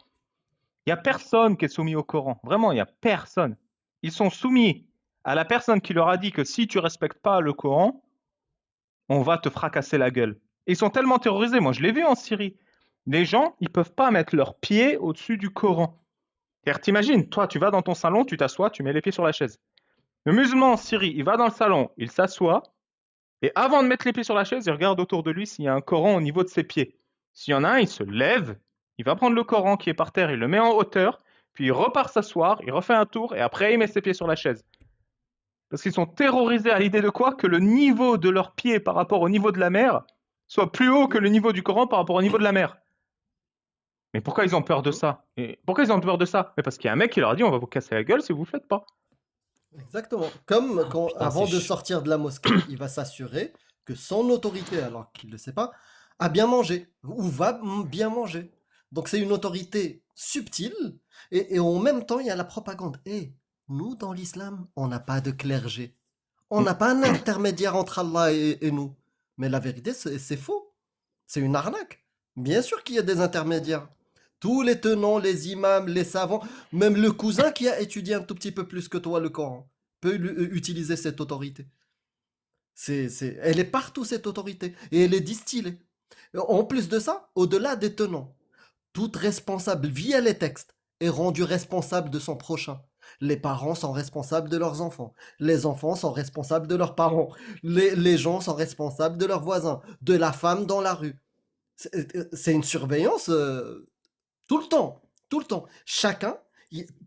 Il n'y a personne qui est soumis au Coran. Vraiment, il n'y a personne. Ils sont soumis à la personne qui leur a dit que si tu respectes pas le Coran, on va te fracasser la gueule. Et ils sont tellement terrorisés. Moi, je l'ai vu en Syrie. Les gens, ils peuvent pas mettre leurs pieds au-dessus du Coran. C'est-à-dire, t'imagines, toi, tu vas dans ton salon, tu t'assois, tu mets les pieds sur la chaise. Le musulman en Syrie, il va dans le salon, il s'assoit, et avant de mettre les pieds sur la chaise, il regarde autour de lui s'il y a un Coran au niveau de ses pieds. S'il y en a un, il se lève, il va prendre le Coran qui est par terre, il le met en hauteur, puis il repart s'asseoir, il refait un tour, et après, il met ses pieds sur la chaise. Parce qu'ils sont terrorisés à l'idée de quoi? Que le niveau de leurs pieds par rapport au niveau de la mer soit plus haut que le niveau du Coran par rapport au niveau de la mer. Mais pourquoi ils ont peur de ça? Et pourquoi ils ont peur de ça? Mais parce qu'il y a un mec qui leur a dit on va vous casser la gueule si vous ne le faites pas. Exactement. Comme quand, Putain, avant c'est de ch- sortir de la mosquée, il va s'assurer que son autorité, alors qu'il ne le sait pas, a bien mangé ou va bien manger. Donc c'est une autorité subtile et en même temps, il y a la propagande. Et nous, dans l'islam, on n'a pas de clergé. On n'a pas un intermédiaire entre Allah et nous. Mais la vérité, c'est faux. C'est une arnaque. Bien sûr qu'il y a des intermédiaires. Tous les tenants, les imams, les savants, même le cousin qui a étudié un tout petit peu plus que toi le Coran peut utiliser cette autorité. Elle est partout cette autorité et elle est distillée. En plus de ça, au-delà des tenants, toute responsable via les textes est rendue responsable de son prochain. Les parents sont responsables de leurs enfants. Les enfants sont responsables de leurs parents. Les gens sont responsables de leurs voisins, de la femme dans la rue. C'est une surveillance tout le temps. Tout le temps. Chacun,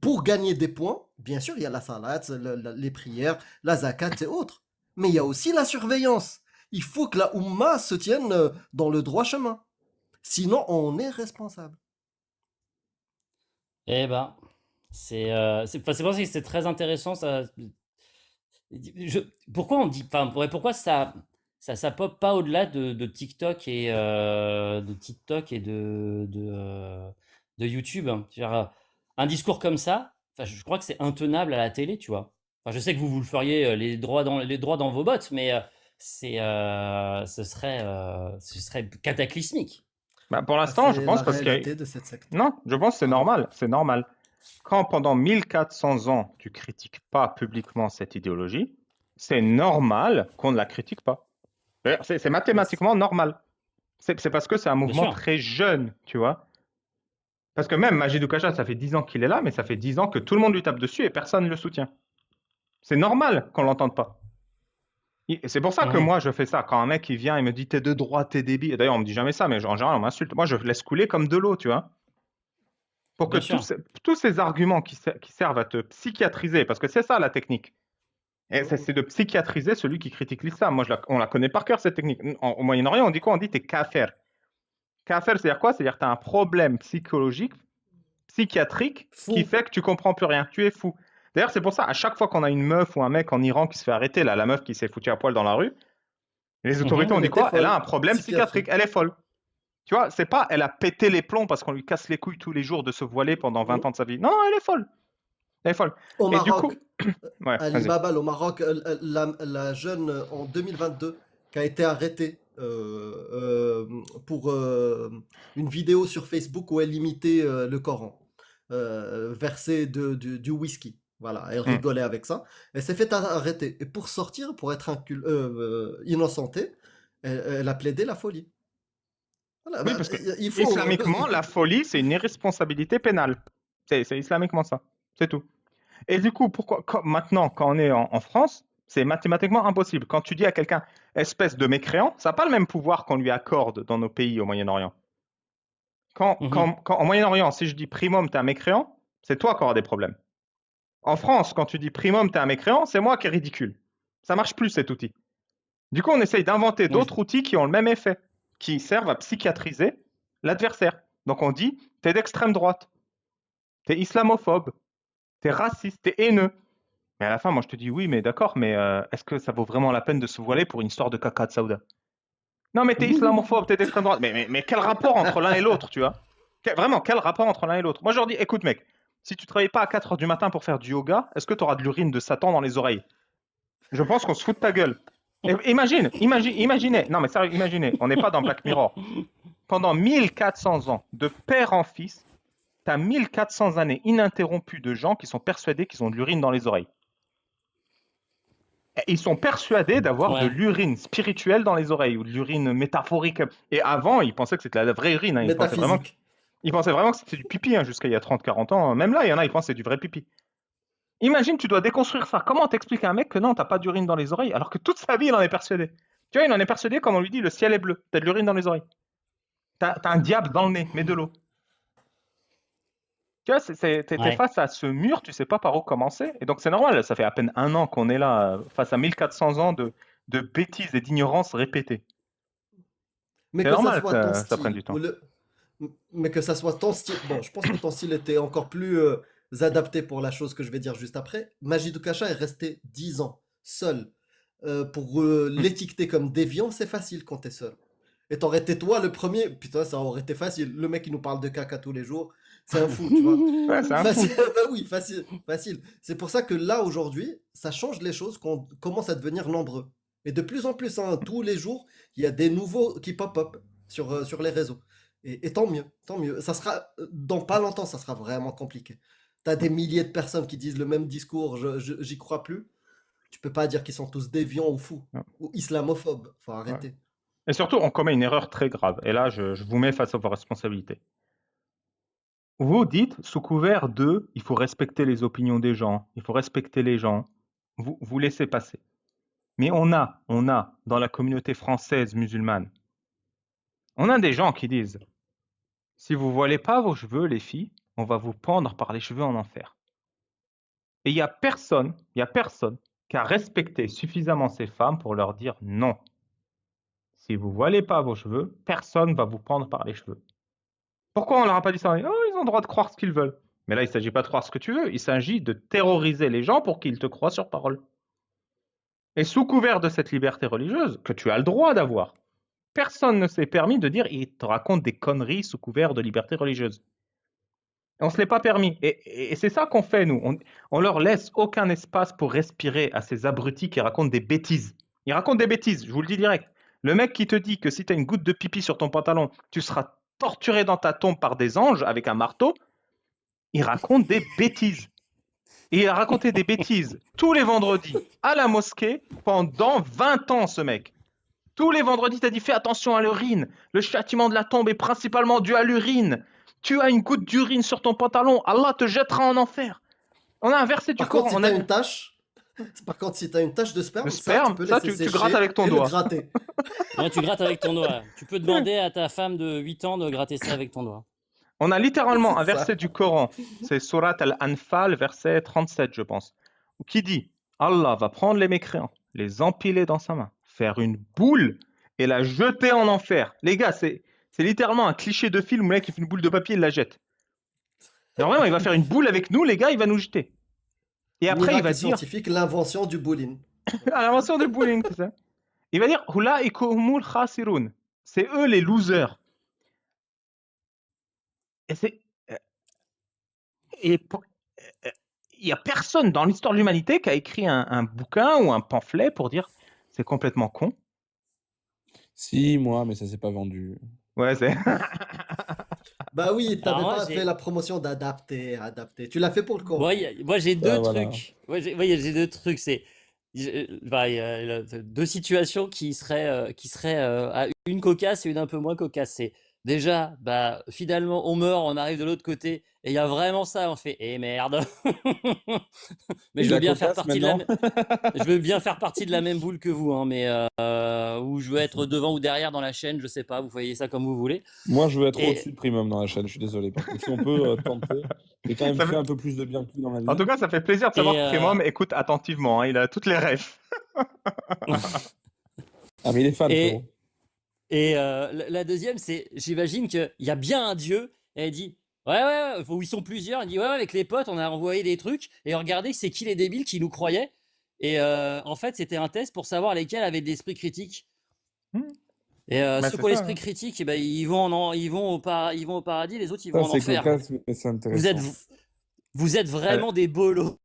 pour gagner des points, bien sûr, il y a la salat, les prières, la zakat et autres. Mais il y a aussi la surveillance. Il faut que la Oumma se tienne dans le droit chemin. Sinon, on est responsable. Eh ben, enfin, c'est pour ça que c'est très intéressant. Ça, je- pourquoi on dit, enfin, ouais, pourquoi ça pop pas au-delà de TikTok et de YouTube, hein. Genre, un discours comme ça, enfin, je crois que c'est intenable à la télé, tu vois. Enfin, je sais que vous le feriez les droits dans vos bottes, mais ce serait cataclysmique. Bah, pour Ah, l'instant, je c'est la pense parce qu'il y a... réalité de cette secte. Non, je pense que c'est normal, c'est normal. Quand pendant 1400 ans, tu critiques pas publiquement cette idéologie, c'est normal qu'on ne la critique pas. D'ailleurs, c'est Mais c- mathématiquement normal. C'est parce que c'est un Bien mouvement sûr. très jeune, tu vois. Parce que même Majid Oukacha, ça fait 10 ans qu'il est là, mais ça fait 10 ans que tout le monde lui tape dessus et personne ne le soutient. C'est normal qu'on l'entende pas. Et c'est pour ça que Mhm. moi, je fais ça. Quand un mec il vient et me dit t'es de droite, t'es débile. D'ailleurs, on me dit jamais ça, mais en général, on m'insulte. Moi, je laisse couler comme de l'eau, tu vois. Pour que Bien sûr. tous ces arguments qui servent à te psychiatriser, parce que c'est ça la technique. Et c'est de psychiatriser celui qui critique l'islam. Moi, on la connaît par cœur, cette technique. Au Moyen-Orient, on dit quoi? On dit t'es kafir. Kafir, c'est-à-dire quoi? C'est-à-dire que tu as un problème psychologique, psychiatrique, qui Fou. fait que tu comprends plus rien. Tu es fou. D'ailleurs, c'est pour ça, à chaque fois qu'on a une meuf ou un mec en Iran qui se fait arrêter, là, la meuf qui s'est foutue à poil dans la rue, les autorités Mhm. ont Elle dit était quoi? Elle a un folle. problème psychiatrique. Psychiatrie. Elle est folle. Tu vois, c'est pas elle a pété les plombs parce qu'on lui casse les couilles tous les jours de se voiler pendant 20 Hmm. ans de sa vie. Non, non, elle est folle. Elle est folle. Au Et du coup, Maroc, ouais, Ali vas-y. Babal, au Maroc, la jeune en 2022 qui a été arrêtée pour une vidéo sur Facebook où elle imitait le Coran, versé du whisky. Voilà, elle Hmm. rigolait avec ça. Elle s'est fait arrêter. Et pour sortir, pour être innocentée, elle a plaidé la folie. Voilà, Oui, bah, parce que il faut. islamiquement, la folie, c'est une irresponsabilité pénale. C'est islamiquement ça. C'est tout. Et du coup, pourquoi maintenant, quand on est en France, c'est mathématiquement impossible. Quand tu dis à quelqu'un espèce de mécréant, ça n'a pas le même pouvoir qu'on lui accorde dans nos pays au Moyen-Orient. Mhm. Au Moyen-Orient, si je dis primum, t'es un mécréant, c'est toi qui auras des problèmes. En France, quand tu dis primum, t'es un mécréant, c'est moi qui est ridicule. Ça marche plus cet outil. Du coup, on essaye d'inventer Oui. d'autres outils qui ont le même effet, qui servent à psychiatriser l'adversaire. Donc on dit, t'es d'extrême droite, t'es islamophobe, t'es raciste, t'es haineux. Mais à la fin, moi je te dis oui, mais d'accord, mais est-ce que ça vaut vraiment la peine de se voiler pour une histoire de caca de Saouda? Non, mais t'es islamophobe, t'es d'extrême droite. Mais quel rapport entre l'un et l'autre, tu vois? Vraiment, quel rapport entre l'un et l'autre? Moi je leur dis, écoute mec, si tu travailles pas à 4 heures du matin pour faire du yoga, est-ce que tu auras de l'urine de Satan dans les oreilles? Je pense qu'on se fout de ta gueule. Imaginez, non mais sérieux, imaginez, on n'est pas dans Black Mirror. Pendant 1400 ans, de père en fils, tu as 1400 années ininterrompues de gens qui sont persuadés qu'ils ont de l'urine dans les oreilles. Et ils sont persuadés d'avoir de Ouais. l'urine spirituelle dans les oreilles ou de l'urine métaphorique. Et avant, ils pensaient que c'était la vraie urine. Hein. Métaphysique. Ils pensaient vraiment que c'était du pipi hein, jusqu'à il y a 30-40 ans. Même là, il y en a, ils pensent que c'est du vrai pipi. Imagine, tu dois déconstruire ça. Comment t'expliques à un mec que non, t'as pas d'urine dans les oreilles alors que toute sa vie, il en est persuadé? Tu vois, il en est persuadé comme on lui dit le ciel est bleu. T'as de l'urine dans les oreilles. T'as un diable dans le nez, mets de l'eau. Tu vois, t'es Ouais. face à ce mur, tu sais pas par où commencer. Et donc c'est normal, ça fait à peine un an qu'on est là, face à 1400 ans de bêtises et d'ignorance répétées. Mais C'est que ça normal soit ton que ça prenne style, du temps. mais que ça soit ton style. Bon, je pense que ton style était encore plus adapté pour la chose que je vais dire juste après. Majid Oukacha est resté 10 ans seul. Pour Hmm. l'étiqueter comme déviant, c'est facile quand t'es seul. Et t'aurais été toi le premier, putain, ça aurait été facile. Le mec qui nous parle de caca tous les jours, c'est un fou, tu vois. Ouais, c'est un Facile, fou. bah oui, facile, facile. C'est pour ça que là, aujourd'hui, ça change les choses, qu'on commence à devenir nombreux. Et de plus en plus, hein, tous les jours, il y a des nouveaux qui pop-up sur les réseaux. Et tant mieux, tant mieux. Ça sera, dans pas longtemps, ça sera vraiment compliqué. T'as des milliers de personnes qui disent le même discours, j'y crois plus. Tu peux pas dire qu'ils sont tous déviants ou fous, ou islamophobes. Faut Ouais. arrêter. Et surtout, on commet une erreur très grave. Et là, je vous mets face à vos responsabilités. Vous dites, sous couvert de, il faut respecter les opinions des gens, il faut respecter les gens, vous laissez passer. Mais on a, dans la communauté française musulmane, on a des gens qui disent, si vous voilez pas vos cheveux, les filles, on va vous pendre par les cheveux en enfer. Et il y a personne qui a respecté suffisamment ces femmes pour leur dire non. Si vous voilez pas vos cheveux, personne va vous pendre par les cheveux. Pourquoi on leur a pas dit ça? Oh, ils ont le droit de croire ce qu'ils veulent. Mais là, il ne s'agit pas de croire ce que tu veux, il s'agit de terroriser les gens pour qu'ils te croient sur parole. Et sous couvert de cette liberté religieuse, que tu as le droit d'avoir, personne ne s'est permis de dire il te raconte des conneries sous couvert de liberté religieuse. On ne se l'est pas permis. Et c'est ça qu'on fait, nous. On leur laisse aucun espace pour respirer à ces abrutis qui racontent des bêtises. Il raconte des bêtises, je vous le dis direct. Le mec qui te dit que si tu as une goutte de pipi sur ton pantalon, tu seras torturé dans ta tombe par des anges avec un marteau, il raconte des bêtises. Et il a raconté des bêtises tous les vendredis à la mosquée pendant 20 ans, ce mec. Tous les vendredis, tu as dit fais attention à l'urine. Le châtiment de la tombe est principalement dû à l'urine. Tu as une goutte d'urine sur ton pantalon, Allah te jettera en enfer. On a un verset du Par Coran. contre, si On t'as a une tache, de sperme, le ça, tu sperme, peux ça, laisser tu grattes sécher avec ton et le doigt. gratter. Ouais, tu grattes avec ton doigt. Tu peux demander à ta femme de 8 ans de gratter ça avec ton doigt. On a littéralement un C'est ça. verset du Coran, c'est Surat Al-Anfal, verset 37, je pense, qui dit Allah va prendre les mécréants, les empiler dans sa main, faire une boule et la jeter en enfer. Les gars, c'est littéralement un cliché de film où le mec il fait une boule de papier et il la jette. Alors vraiment, il va faire une boule avec nous, les gars, il va nous jeter. Et après, il va Miracle dire scientifique, l'invention du bowling. à l'invention du bowling, c'est ça. Il va dire Hulaika humul khasirun. C'est eux les losers. Et c'est et pour- il n'y a personne dans l'histoire de l'humanité qui a écrit un bouquin ou un pamphlet pour dire c'est complètement con. Si, moi, mais ça s'est pas vendu. Ouais, c'est. Bah oui, t'avais Alors moi, pas j'ai- fait la promotion d'adapter, adapter. Tu l'as fait pour le Coran. Moi, j'ai deux voilà. trucs. J'ai deux trucs. C'est bah, il y a deux situations qui seraient à une cocasse et une un peu moins cocasse. C'est déjà, bah, finalement, on meurt, on arrive de l'autre côté, et il y a vraiment ça. On fait, eh merde. Mais Et je veux la bien faire cocasse, partie de la, maintenant je veux bien faire partie de la même boule que vous, hein, mais où je veux être devant ou derrière dans la chaîne, je sais pas. Vous voyez ça comme vous voulez. Moi, je veux être Et- au-dessus de Primum dans la chaîne, je suis désolé. Par contre, si on peut tenter, j'ai quand même Ça fait fait- un peu plus de bien que lui dans la vie. En tout cas, ça fait plaisir de savoir Et, que Primum écoute attentivement. Hein, il a toutes les rêves. Ah, mais il est fan, Et- frérot. Et la deuxième, c'est, j'imagine qu'il y a bien un dieu, et elle dit, ouais, où ils sont plusieurs, il dit, ouais, avec les potes, on a envoyé des trucs, et regardez, c'est qui les débiles qui nous croyaient. Et en fait, c'était un test pour savoir lesquels avaient de l'esprit critique. Hmm. Et Bah, ceux c'est qui ont ça, l'esprit hein. critique, eh ben, ils vont au paradis, les autres, ils vont Ça, en c'est enfer. cocasse, mais c'est intéressant. Vous êtes vraiment des bolos.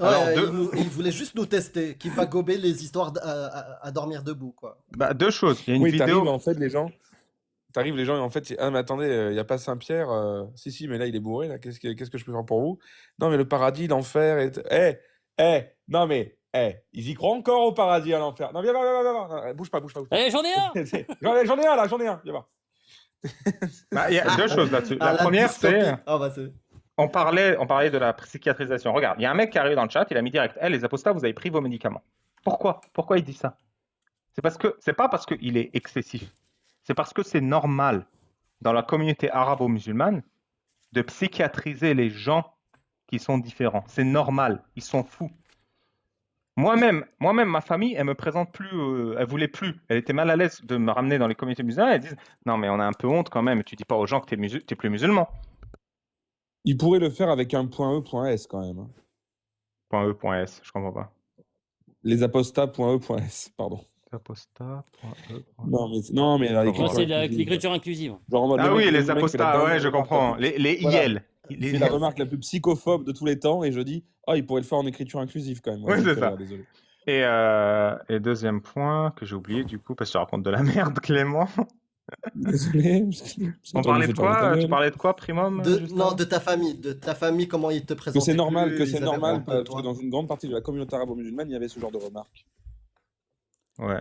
Ouais, Alors, il voulait juste nous tester, qui va gober les histoires à dormir debout, quoi. Bah, deux choses. Il y a une Oui, vidéo. t'arrives, en fait, les gens... T'arrives, les gens, et en fait, ah, mais attendez, il n'y a pas Saint-Pierre. Si, mais là, il est bourré, là. Qu'est-ce que je peux faire pour vous? Non, mais le paradis, l'enfer... non, mais... ils y croient encore au paradis, à l'enfer. Non, viens, bouge pas. Allez, j'en ai un. J'en ai un, là, viens voir. Bah, il y a deux choses là-dessus. Ah, La première, c'est. dystopie. Ah, bah, c'est... On parlait de la psychiatrisation. Regarde, il y a un mec qui est arrivé dans le chat, il a mis direct les apostats, vous avez pris vos médicaments. Pourquoi il dit ça? C'est pas parce qu'il est excessif. C'est parce que c'est normal dans la communauté arabo-musulmane de psychiatriser les gens qui sont différents. C'est normal, ils sont fous. Moi-même, ma famille, elle me présente plus, elle voulait plus. Elle était mal à l'aise de me ramener dans les communautés musulmanes. Elle dit non mais on a un peu honte quand même. Tu dis pas aux gens que t'es plus musulman. Il pourrait le faire avec un .e.s quand même. hein. .e.s, je comprends pas. Les apostats.e.s, pardon. Apostat.e. Non, mais là, Moi, Moi, c'est inclusive. l'écriture inclusive. Genre en mode, Ah le mec- oui, le les mec fait la apostats, dernière ouais, je remarque comprends. la plus- Les Voilà. IL. C'est la remarque la plus psychophobe de tous les temps, et je dis, il pourrait le faire en écriture inclusive quand même. Ouais, me c'est fait ça. rire, désolé. Et deuxième point que j'ai oublié du coup, parce que je raconte de la merde, Clément. Désolé. On parlait de quoi? Tu parlais de quoi, Primum? juste Non, avant de ta famille, comment ils te Que présentaient c'est normal, plus, que ils c'est avaient normal, honte de parce que toi. dans une grande partie de la communauté arabo-musulmane, il y avait ce genre de remarques. Ouais.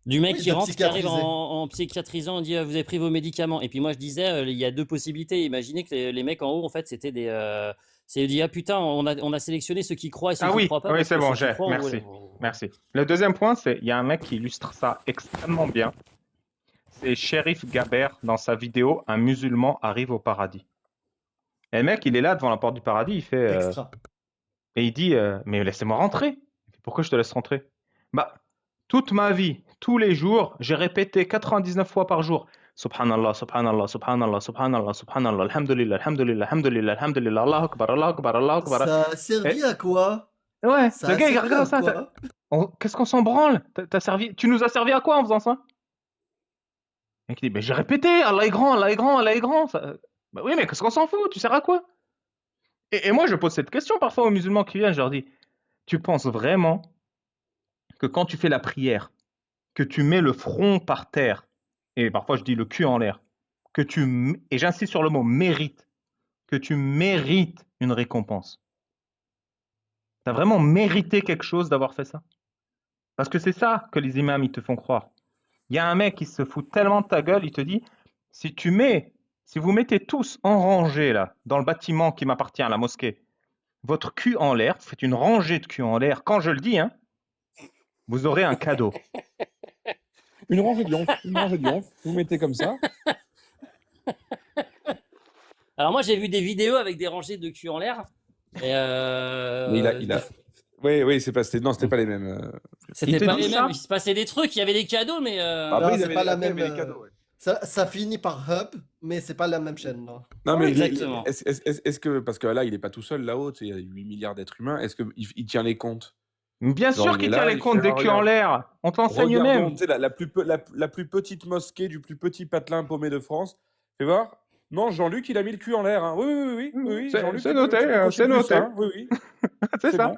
Du mec Oui, qui de rentre, qui arrive psychiatriser. en psychiatrisant, on dit vous avez pris vos médicaments. Et puis moi je disais il y a deux possibilités. Imaginez que les mecs en haut en fait c'était des. C'est dit ah putain on a sélectionné ceux qui croient et ceux Ah qui oui, croient pas. oui, parce c'est que bon, ceux qui j'ai. croient, on- Merci. Merci. Le deuxième point, c'est il y a un mec qui illustre ça extrêmement bien. C'est Shérif Gaber dans sa vidéo Un musulman arrive au paradis. Et le mec, il est là devant la porte du paradis, il fait Extra. et il dit mais laissez-moi rentrer. Il fait, pourquoi je te laisse rentrer? Bah toute ma vie, tous les jours, j'ai répété 99 fois par jour Subhanallah, Subhanallah, Subhanallah, Subhanallah, Subhanallah, Alhamdulillah, Alhamdulillah, Alhamdulillah, Alhamdulillah, Allah Akbar, Allah Akbar, Allah Akbar. Ça a servi à quoi? Ouais, Ça le a gars, il servi regarde à ça. quoi? Qu'est-ce qu'on s'en branle? Tu nous as servi à quoi en faisant ça? Et il dit, mais j'ai répété, Allah est grand, Allah est grand, Allah est grand. Bah oui, mais qu'est-ce qu'on s'en fout? Tu sers à quoi? Et moi, je pose cette question parfois aux musulmans qui viennent, je leur dis, tu penses vraiment que quand tu fais la prière, que tu mets le front par terre, et parfois je dis le cul en l'air, et j'insiste sur le mot mérite, que tu mérites une récompense. Tu as vraiment mérité quelque chose d'avoir fait ça? Parce que c'est ça que les imams ils te font croire. Il y a un mec qui se fout tellement de ta gueule, il te dit, si vous mettez tous en rangée là, dans le bâtiment qui m'appartient, la mosquée, votre cul en l'air, vous faites une rangée de cul en l'air, quand je le dis, hein, vous aurez un cadeau. Une rangée de yonf, vous mettez comme ça. Alors moi j'ai vu des vidéos avec des rangées de cul en l'air. Et Mais il a... Oui, c'était pas les mêmes. C'était pas les mêmes. Il se passait des trucs, il y avait des cadeaux, mais. Non, c'est pas la même. les cadeaux, ouais. Ça finit par Hub, mais c'est pas la même chaîne, non. Non, mais exactement. Est-ce que, parce que là, il est pas tout seul là-haut, il y a 8 milliards d'êtres humains, est-ce qu'il tient les comptes? Bien sûr qu'il tient les comptes des culs en l'air. On te l'enseigne même. La plus petite mosquée du plus petit patelin paumé de France. Fais voir. Non, Jean-Luc, il a mis le cul en l'air. Hein. Oui. C'est noté, c'est noté. Hein. Oui. C'est ça. Bon.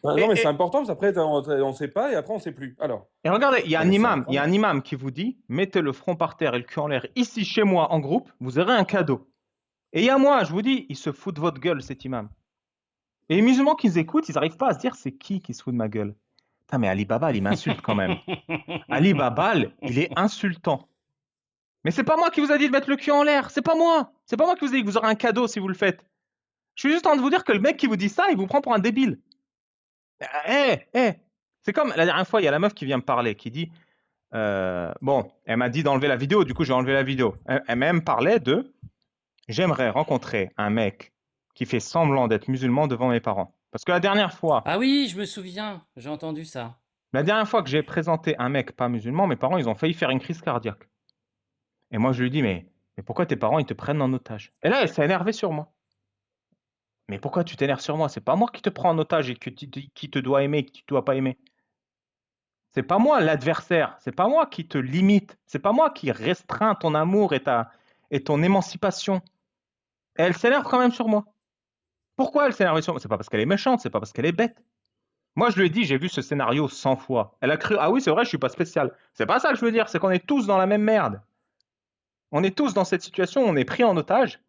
Non, mais c'est important, parce qu'après, on ne sait pas, et après, on ne sait plus. Alors. Et regardez, il y a un imam qui vous dit, mettez le front par terre et le cul en l'air ici, chez moi, en groupe, vous aurez un cadeau. Et il y a moi, je vous dis, il se fout de votre gueule, cet imam. Et les musulmans qui nous écoutent, ils n'arrivent pas à se dire, c'est qui se fout de ma gueule? Putain, mais Ali Baba, il m'insulte quand même. Ali Baba, il est insultant. Mais c'est pas moi qui vous a dit de mettre le cul en l'air. C'est pas moi. C'est pas moi qui vous ai dit que vous aurez un cadeau si vous le faites. Je suis juste en train de vous dire que le mec qui vous dit ça, il vous prend pour un débile. C'est comme la dernière fois, il y a la meuf qui vient me parler, qui dit, bon, elle m'a dit d'enlever la vidéo, du coup j'ai enlevé la vidéo. Elle même parlait de, j'aimerais rencontrer un mec qui fait semblant d'être musulman devant mes parents. Parce que la dernière fois... Ah oui, je me souviens, j'ai entendu ça. La dernière fois que j'ai présenté un mec pas musulman, mes parents, ils ont failli faire une crise cardiaque. Et moi, je lui dis, mais pourquoi tes parents, ils te prennent en otage? Et là, elle s'est énervée sur moi. Mais pourquoi tu t'énerves sur moi? C'est pas moi qui te prends en otage et qui te doit aimer et qui ne doit pas aimer. C'est pas moi l'adversaire. C'est pas moi qui te limite. C'est pas moi qui restreint ton amour et ton émancipation. Et elle s'énerve quand même sur moi. Pourquoi elle s'énerve sur moi? C'est pas parce qu'elle est méchante, c'est pas parce qu'elle est bête. Moi, je lui ai dit, j'ai vu ce scénario 100 fois. Elle a cru, ah oui, c'est vrai, je suis pas spécial. C'est pas ça que je veux dire, c'est qu'on est tous dans la même merde. On est tous dans cette situation, on est pris en otage,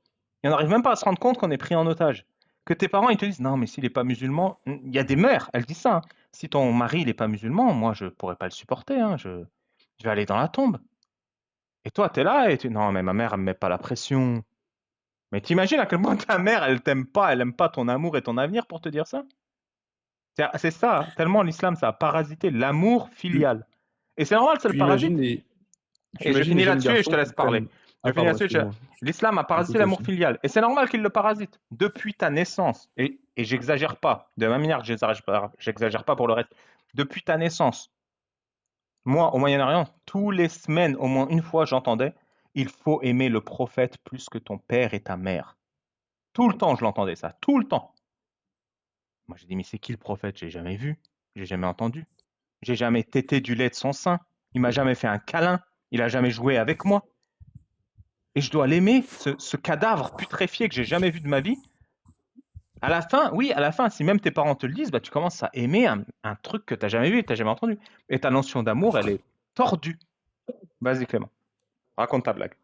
et on n'arrive même pas à se rendre compte qu'on est pris en otage. Que tes parents, ils te disent, non, mais s'il n'est pas musulman, il y a des mères, elles disent ça. Hein. Si ton mari, il n'est pas musulman, moi, je ne pourrais pas le supporter. Hein. Je vais aller dans la tombe. Et toi, tu es là et tu non, mais ma mère, elle me met pas la pression. Mais t'imagines à quel point ta mère, elle t'aime pas, elle aime pas ton amour et ton avenir pour te dire ça? C'est ça, hein. Tellement l'islam, ça a parasité l'amour filial. Et c'est normal, c'est le parasite. Et je finis là-dessus et je te laisse parler. L'islam a parasité l'amour filial. Et c'est normal qu'il le parasite. Depuis ta naissance, et j'exagère pas, de la même manière que j'exagère pas pour le reste, depuis ta naissance, moi, au Moyen-Orient, tous les semaines, au moins une fois, j'entendais, il faut aimer le prophète plus que ton père et ta mère. Tout le temps, je l'entendais ça, tout le temps. Moi, j'ai dit, mais c'est qui le prophète? J'ai jamais vu, j'ai jamais entendu. J'ai jamais tété du lait de son sein. Il m'a jamais fait un câlin. Il a jamais joué avec moi. Et je dois l'aimer, ce cadavre putréfié que j'ai jamais vu de ma vie. À la fin, si même tes parents te le disent, bah, tu commences à aimer un truc que tu n'as jamais vu et que tu n'as jamais entendu. Et ta notion d'amour, elle est tordue. Vas-y, Clément. Raconte ta blague.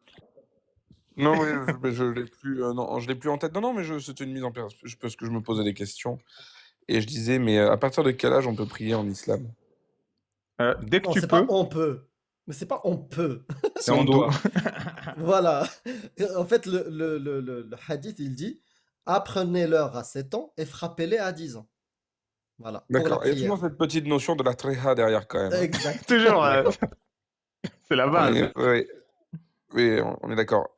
Non, mais je l'ai plus, non, je l'ai plus en tête. Non, mais c'était une mise en place parce que je me posais des questions. Et je disais, mais à partir de quel âge on peut prier en islam? Dès que non, tu peux. Pas on peut. Mais c'est pas on peut. C'est on doit. Voilà. En fait, le hadith, il dit apprenez-leur à 7 ans et frappez-les à 10 ans. Voilà. D'accord. Il y a toujours cette petite notion de la tréha derrière quand même. Exact. Toujours. C'est la base. Oui, on est d'accord.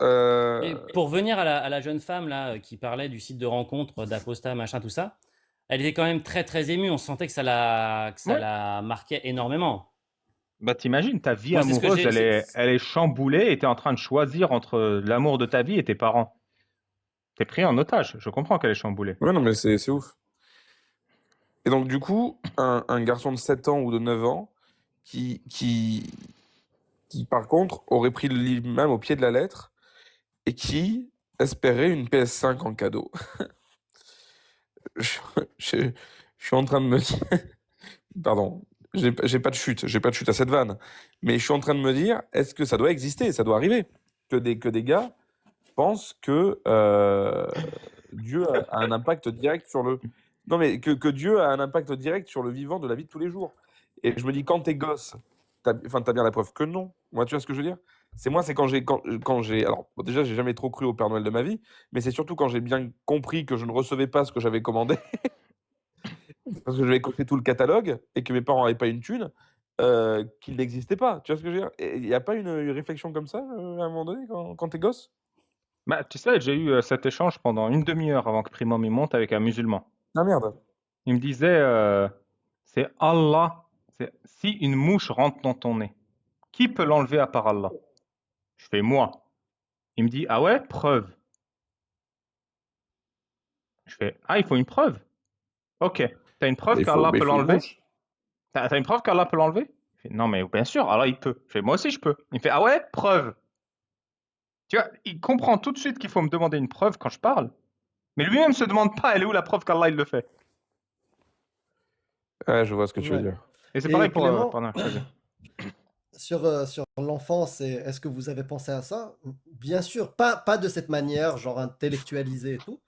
Et pour venir à la jeune femme là qui parlait du site de rencontre, d'Aposta, machin, tout ça, elle était quand même très très émue. On sentait que ça la marquait énormément. Bah t'imagines, ta vie amoureuse, elle est chamboulée et t'es en train de choisir entre l'amour de ta vie et tes parents. T'es pris en otage. Je comprends qu'elle est chamboulée. Ouais, non, mais c'est ouf. Et donc, du coup, un garçon de 7 ans ou de 9 ans qui par contre, aurait pris l'imam au pied de la lettre et qui espérait une PS5 en cadeau. je suis en train de me dire... Pardon. j'ai pas de chute, j'ai pas de chute à cette vanne. Mais je suis en train de me dire, est-ce que ça doit exister, ça doit arriver, que des gars pensent que Dieu a un impact direct sur le. Non, mais que Dieu a un impact direct sur le vivant de la vie de tous les jours. Et je me dis, quand t'es gosse, t'as bien la preuve que non. Moi, tu vois ce que je veux dire? C'est quand j'ai. Alors, bon, déjà, j'ai jamais trop cru au Père Noël de ma vie, mais c'est surtout quand j'ai bien compris que je ne recevais pas ce que j'avais commandé, parce que j'avais coché tout le catalogue et que mes parents n'avaient pas une thune, qu'il n'existait pas. Tu vois ce que je veux dire? Il n'y a pas une réflexion comme ça, à un moment donné, quand t'es gosse? Bah, tu sais, j'ai eu cet échange pendant une demi-heure avant que Primo m'y monte avec un musulman. Ah merde. Il me disait, c'est Allah, si une mouche rentre dans ton nez, qui peut l'enlever à part Allah? Je fais moi. Il me dit, ah ouais, preuve. Je fais, ah, il faut une preuve. Ok, t'as une preuve qu'Allah Mais il peut faut une l'enlever? mouche. T'as une preuve qu'Allah peut l'enlever? Je fais, non, mais bien sûr, Allah il peut. Je fais, moi aussi je peux. Il me fait, ah ouais, preuve. Tu vois, il comprend tout de suite qu'il faut me demander une preuve quand je parle, mais lui-même se demande pas, elle est où la preuve qu'Allah il le fait? Ouais, je vois ce que tu veux Ouais. dire. Et c'est pareil Et pour Clément, pardon, vas-y. sur l'enfance, est-ce que vous avez pensé à ça? Bien sûr, pas de cette manière, genre intellectualisée et tout.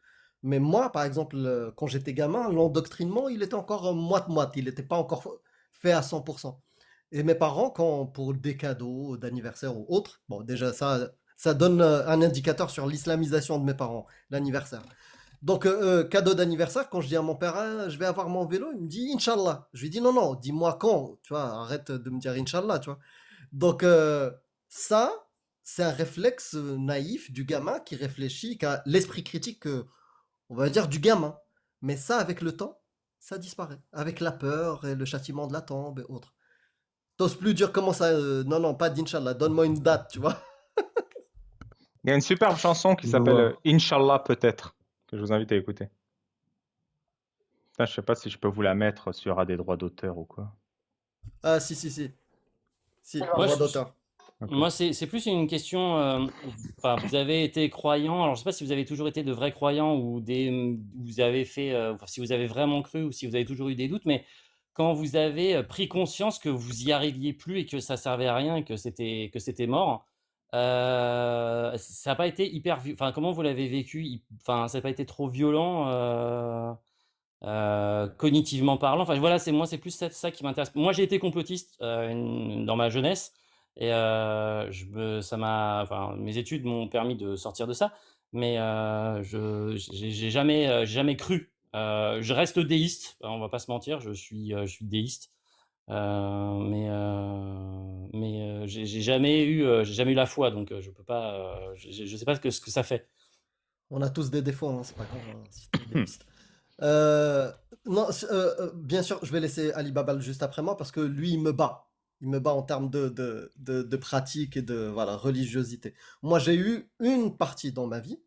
Mais moi, par exemple, quand j'étais gamin, l'endoctrinement, il était encore moite-moite. Il n'était pas encore fait à 100%. Et mes parents, quand pour des cadeaux d'anniversaire ou autre, bon, déjà, ça donne un indicateur sur l'islamisation de mes parents, l'anniversaire. Donc, cadeau d'anniversaire, quand je dis à mon père, ah, je vais avoir mon vélo, il me dit Inch'Allah. Je lui dis non, non, dis-moi quand, tu vois, arrête de me dire Inch'Allah, tu vois. Donc, ça, c'est un réflexe naïf du gamin qui réfléchit, qui a l'esprit critique, on va dire, du gamin. Mais ça, avec le temps, ça disparaît. Avec la peur et le châtiment de la tombe et autres. T'oses plus dire comment ça, non, non, pas d'Inch'Allah, donne-moi une date, tu vois. Il y a une superbe chanson qui Je s'appelle vois. Inch'Allah peut-être, que je vous invite à écouter. Putain, je sais pas si je peux vous la mettre s'il y aura des droits d'auteur ou quoi. Ah, si, si, si. Si, Moi, droit je- d'auteur. Ok. Moi, c'est plus une question. Enfin, vous avez été croyant. Alors, je sais pas si vous avez toujours été de vrais croyants ou vous avez fait. Enfin, si vous avez vraiment cru ou si vous avez toujours eu des doutes. Mais quand vous avez pris conscience que vous y arriviez plus et que ça servait à rien, et que c'était mort, ça n'a pas été hyper. Enfin, comment vous l'avez vécu? Enfin, ça n'a pas été trop violent. Cognitivement parlant. Enfin voilà, c'est plus ça qui m'intéresse. Moi, j'ai été complotiste dans ma jeunesse et enfin, mes études m'ont permis de sortir de ça, mais j'ai jamais cru. Je reste déiste, on va pas se mentir, je suis déiste, mais j'ai jamais eu la foi, donc je peux pas, je sais pas ce que ça fait. On a tous des défauts, hein, c'est pas grave, hein, si t'es déiste. Euh, non, bien sûr, je vais laisser Ali Babal juste après moi parce que lui, il me bat. Il me bat en termes de pratique et de voilà, religiosité. Moi, j'ai eu une partie dans ma vie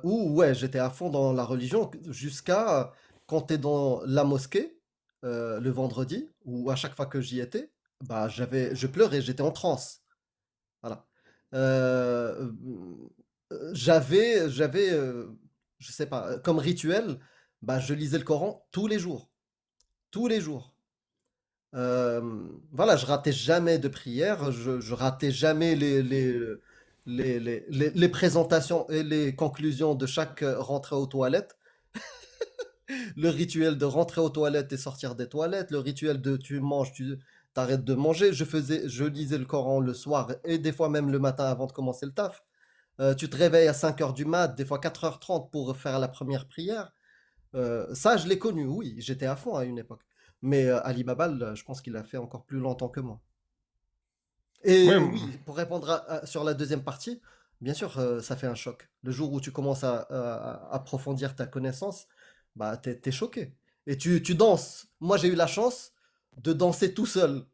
où, ouais, j'étais à fond dans la religion jusqu'à quand tu es dans la mosquée le vendredi, où à chaque fois que j'y étais, bah, je pleurais, j'étais en transe. Voilà. Euh, je sais pas, comme rituel, bah, je lisais le Coran tous les jours. Tous les jours. Voilà, je ratais jamais de prière, je ratais jamais les présentations et les conclusions de chaque rentrée aux toilettes. Le rituel de rentrer aux toilettes et sortir des toilettes, le rituel de tu manges, tu t'arrêtes de manger. Je lisais le Coran le soir et des fois même le matin avant de commencer le taf. Tu te réveilles à 5 heures du mat, des fois 4h30 pour faire la première prière. Ça, je l'ai connu, oui, j'étais à fond à une époque. Mais Ali Babal, je pense qu'il a fait encore plus longtemps que moi. Oui, Et oui, pour répondre sur la deuxième partie, bien sûr, ça fait un choc. Le jour où tu commences à approfondir ta connaissance, bah, t'es choqué. Et tu danses. Moi, j'ai eu la chance de danser tout seul,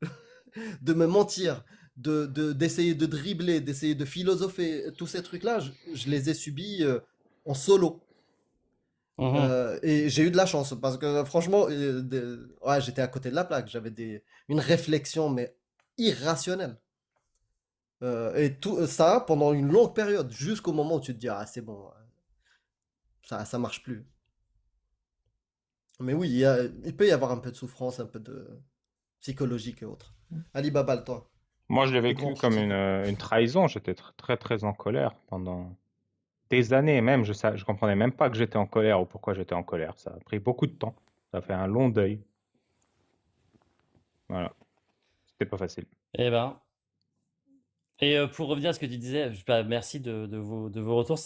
de me mentir, d'essayer de dribbler, d'essayer de philosopher. Tous ces trucs-là, je les ai subis en solo. Mhm. Et j'ai eu de la chance parce que franchement, ouais, j'étais à côté de la plaque. J'avais une réflexion, mais irrationnelle. Et tout ça pendant une longue période, jusqu'au moment où tu te dis, ah, c'est bon, ça marche plus. Mais oui, il peut y avoir un peu de souffrance, un peu de. psychologiques et autres. Ali Babal, toi, Moi, je l'ai le grand vécu comme critique. une trahison. J'étais très, très en colère pendant des années même. Je comprenais même pas que j'étais en colère ou pourquoi j'étais en colère. Ça a pris beaucoup de temps. Ça a fait un long deuil. Voilà. C'était pas facile. Eh ben. Et pour revenir à ce que tu disais, merci de vos retours.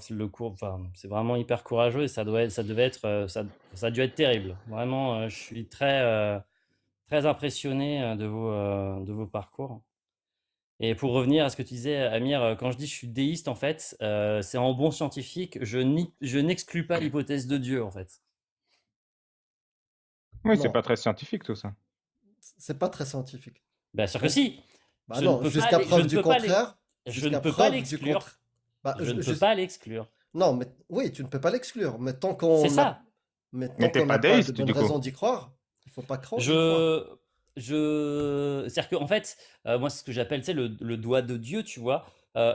Le cours, c'est vraiment hyper courageux et ça devait être, ça a dû être terrible. Vraiment, je suis très impressionné de vos parcours. Et pour revenir à ce que tu disais, Amir, quand je dis je suis déiste, en fait, c'est en bon scientifique, je n'exclus pas l'hypothèse de Dieu, en fait. Oui, c'est Non, pas très scientifique tout ça. c'est pas très scientifique. Bien sûr que On- si. Bah non, Je ne peux pas je ne jusqu'à peux pas preuve du l'exclure. contraire. Bah, Je ne peux pas l'exclure. non, mais oui, tu ne peux pas l'exclure. C'est ça. Mais Mais tant t'es qu'on pas n'a pas de déiste bonnes du coup. raisons d'y croire, il faut pas y croire. Je, C'est-à-dire qu'en fait, moi, c'est ce que j'appelle, tu sais, le doigt de Dieu, tu vois.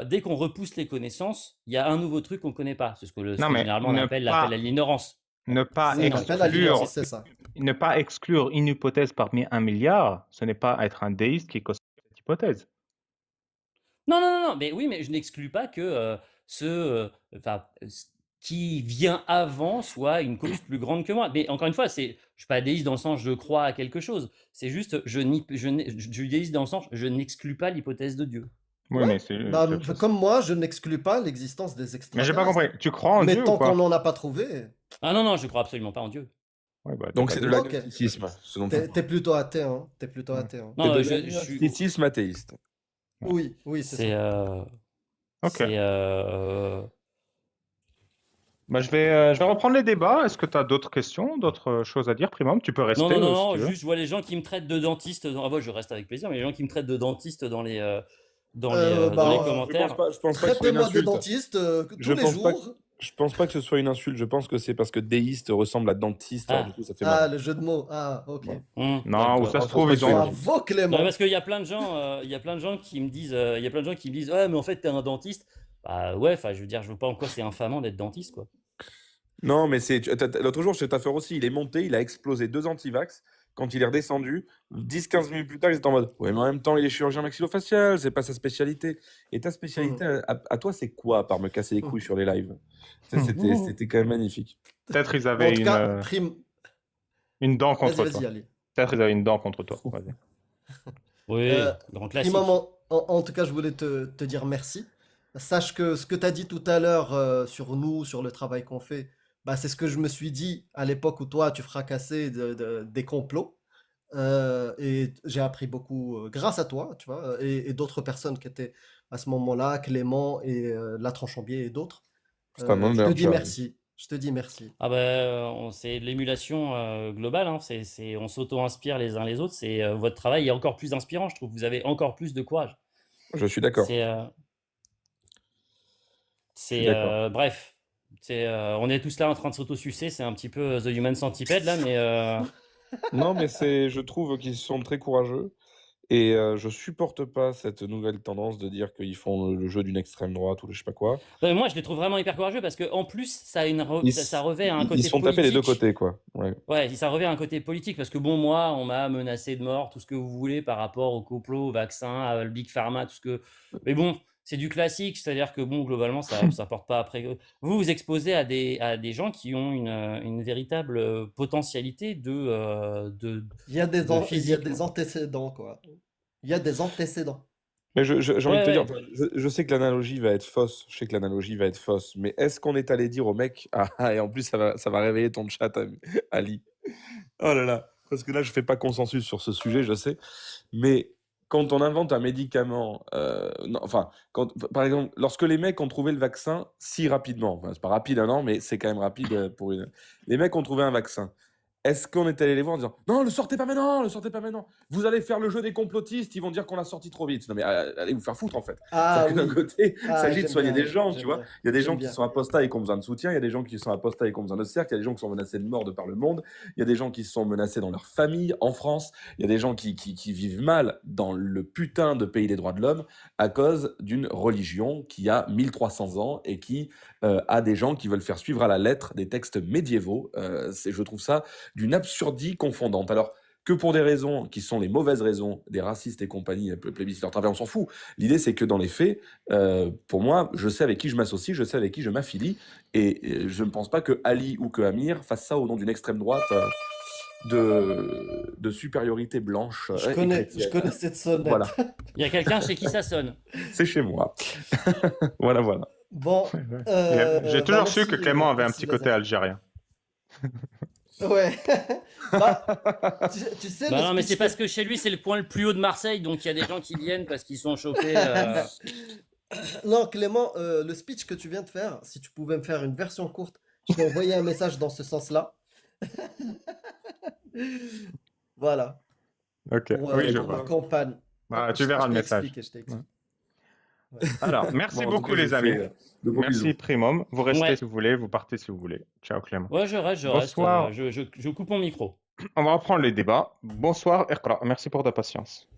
Dès qu'on repousse les connaissances, il y a un nouveau truc qu'on ne connaît pas. C'est ce Non, que mais généralement on appelle l'appel à l'ignorance. ne pas C'est l'appel à exclure, l'ignorance, c'est ça. ne pas exclure une hypothèse parmi 1 milliard, ce n'est pas être un déiste qui cautionne cette hypothèse. Non, non, non, non, mais oui, mais je n'exclus pas que ce qui vient avant soit une cause plus grande que moi. Mais encore une fois, je suis pas déiste dans le sens je crois à quelque chose. C'est juste je suis déiste dans le sens je n'exclus pas l'hypothèse de Dieu. Oui, Ouais. mais c'est Bah, autre chose. comme moi, je n'exclus pas l'existence des Mais j'ai pas extraterrestres. compris. Tu crois en Mais Dieu ou tant qu'on pas? n'en a pas trouvé, Ah non, non, je crois absolument pas en Dieu. Ouais, bah, t'es Donc pas c'est de déiste. ok. l'agnosticisme, ce dont tu T'es plutôt athée, hein. T'es plutôt Ouais. athée, hein. C'est Non, de je suis. l'agnosticisme athéiste. Ouais. Oui, oui, c'est C'est. ça. Ok. C'est. Bah, je vais reprendre les débats. Est-ce que tu as d'autres questions, d'autres choses à dire, Primum? Tu peux Non, rester non, non, si non, tu veux. juste je vois les gens qui me traitent de dentiste. Ah, bah, je reste avec plaisir, mais les gens qui me traitent de dentiste dans les Bah, commentaires. Je pense pas que ce soit une traitez-moi de insulte. dentiste Je tous les pense pas, jours. je pense pas que ce soit une insulte. Je pense que c'est parce que déiste ressemble à dentiste. Alors Ah. du coup, ça fait Ah, mal. le jeu de mots. Ah, ok. Ouais. Non, Non, ou ça Non, se je trouve, pense ils pas que ont. c'est- Bravo, Clément. parce qu'il y a plein de gens, qui me disent, ouais, mais en fait, t'es un dentiste. Bah ouais, enfin, je veux dire, je veux pas en quoi c'est infamant d'être dentiste, quoi. Non, mais l'autre jour chez Taffer aussi, il est monté, il a explosé 2 antivax. Quand il est redescendu, 10-15 minutes plus tard, ils étaient en mode ouais, mais en même temps, il est chirurgien maxillofacial, c'est pas sa spécialité. Et ta spécialité, à toi, c'est quoi, à part me casser les couilles sur les lives? C'était quand même magnifique. Peut-être ils En avaient tout cas, Prime. une dent Vas-y, contre vas-y, toi. allez. Peut-être ils avaient une dent contre toi. Vas-y. Oui, grand classique. Prime, en tout cas, je voulais te dire merci. Sache que ce que tu as dit tout à l'heure sur nous, sur le travail qu'on fait, bah, c'est ce que je me suis dit à l'époque où toi, tu fracassais des complots. Et j'ai appris beaucoup grâce à toi, tu vois, et d'autres personnes qui étaient à ce moment-là, Clément et Latran-Chambier et d'autres. C'est un Je te honneur, dis Charles. merci. Je te dis merci. Ah bah, c'est l'émulation globale, hein. On s'auto-inspire les uns les autres. Votre travail est encore plus inspirant, je trouve. Vous avez encore plus de courage. Je suis d'accord. C'est, Je suis d'accord. bref, on est tous là en train de s'auto-sucer. C'est un petit peu The Human Centipede là, mais Non, mais je trouve qu'ils sont très courageux. Et je supporte pas cette nouvelle tendance de dire qu'ils font le jeu d'une extrême droite ou de je sais pas quoi. moi je les trouve vraiment hyper courageux parce que en plus ça a ça revêt un côté Ils se font politique. taper les deux côtés, quoi. Ouais. Ouais, ça revient à un côté politique parce que bon, moi, on m'a menacé de mort, tout ce que vous voulez par rapport au complot, au vaccin, à le Big Pharma, tout ce que. Mais bon, c'est du classique, c'est-à-dire que bon, globalement, ça porte pas après. Vous vous exposez à des gens qui ont une véritable potentialité Il y a des, de il y a physique. des antécédents, quoi. Il y a des antécédents. Mais j'ai envie Ouais, de te dire, ouais. je sais que l'analogie va être fausse. Je sais que l'analogie va être fausse. Mais est-ce qu'on est allé dire au mec, ah, et en plus, ça va réveiller ton chat, Ali. Oh là là. Parce que là, je fais pas consensus sur ce sujet, je sais. Mais quand on invente un médicament, non, enfin, par exemple, lorsque les mecs ont trouvé le vaccin si rapidement, enfin, c'est pas rapide un an, mais c'est quand même rapide pour une. Les mecs ont trouvé un vaccin. Est-ce qu'on est allé les voir en disant non, le sortez pas maintenant, le sortez pas maintenant. Vous allez faire le jeu des complotistes, ils vont dire qu'on l'a sorti trop vite. Non mais allez vous faire foutre en fait. Ah C'est-à-dire que d'un oui. côté, il Ah, s'agit de j'aime soigner bien, des gens, tu j'aime vois. bien, Il y a des j'aime gens qui bien. sont apostats et qui ont besoin de soutien, il y a des gens qui sont apostats et qui ont besoin de cercle, il y a des gens qui sont menacés de mort de par le monde, il y a des gens qui sont menacés dans leur famille, en France, il y a des gens qui vivent mal dans le putain de pays des droits de l'homme à cause d'une religion qui a 1300 ans et qui a des gens qui veulent faire suivre à la lettre des textes médiévaux. Je trouve ça d'une absurdie confondante. Alors, que pour des raisons qui sont les mauvaises raisons, des racistes et compagnie, plébiscite leur travail, on s'en fout. L'idée, c'est que dans les faits, pour moi, je sais avec qui je m'associe, je sais avec qui je m'affilie, et je ne pense pas que Ali ou que Amir fassent ça au nom d'une extrême droite de supériorité blanche Je et connais chrétienne. cette sonnette. Voilà, Il y a quelqu'un chez qui ça sonne. c'est chez moi. Voilà, voilà. Bon, J'ai toujours su que merci, Clément avait un merci petit les côté amis. algérien. Ouais. Bah, tu sais, Bah le non, mais c'est speech parce que chez lui, c'est le point le plus haut de Marseille, donc il y a des gens qui viennent parce qu'ils sont chauffés. Non, Clément, le speech que tu viens de faire, si tu pouvais me faire une version courte, je t'ai envoyé un message dans ce sens-là. Voilà, Ok, pour, oui, je pour ma vois. campagne. Bah, tu verras le message. Je t'ai expliqué. Alors, merci Bon, en tout beaucoup, cas, je les vous amis. fais de gros Merci, bisous. Primum. Vous restez Ouais. si vous voulez, vous partez si vous voulez. Ciao, Clément. Ouais, je reste. Bonsoir. Je coupe mon micro. On va reprendre les débats. Bonsoir, Iqra. Merci pour ta patience.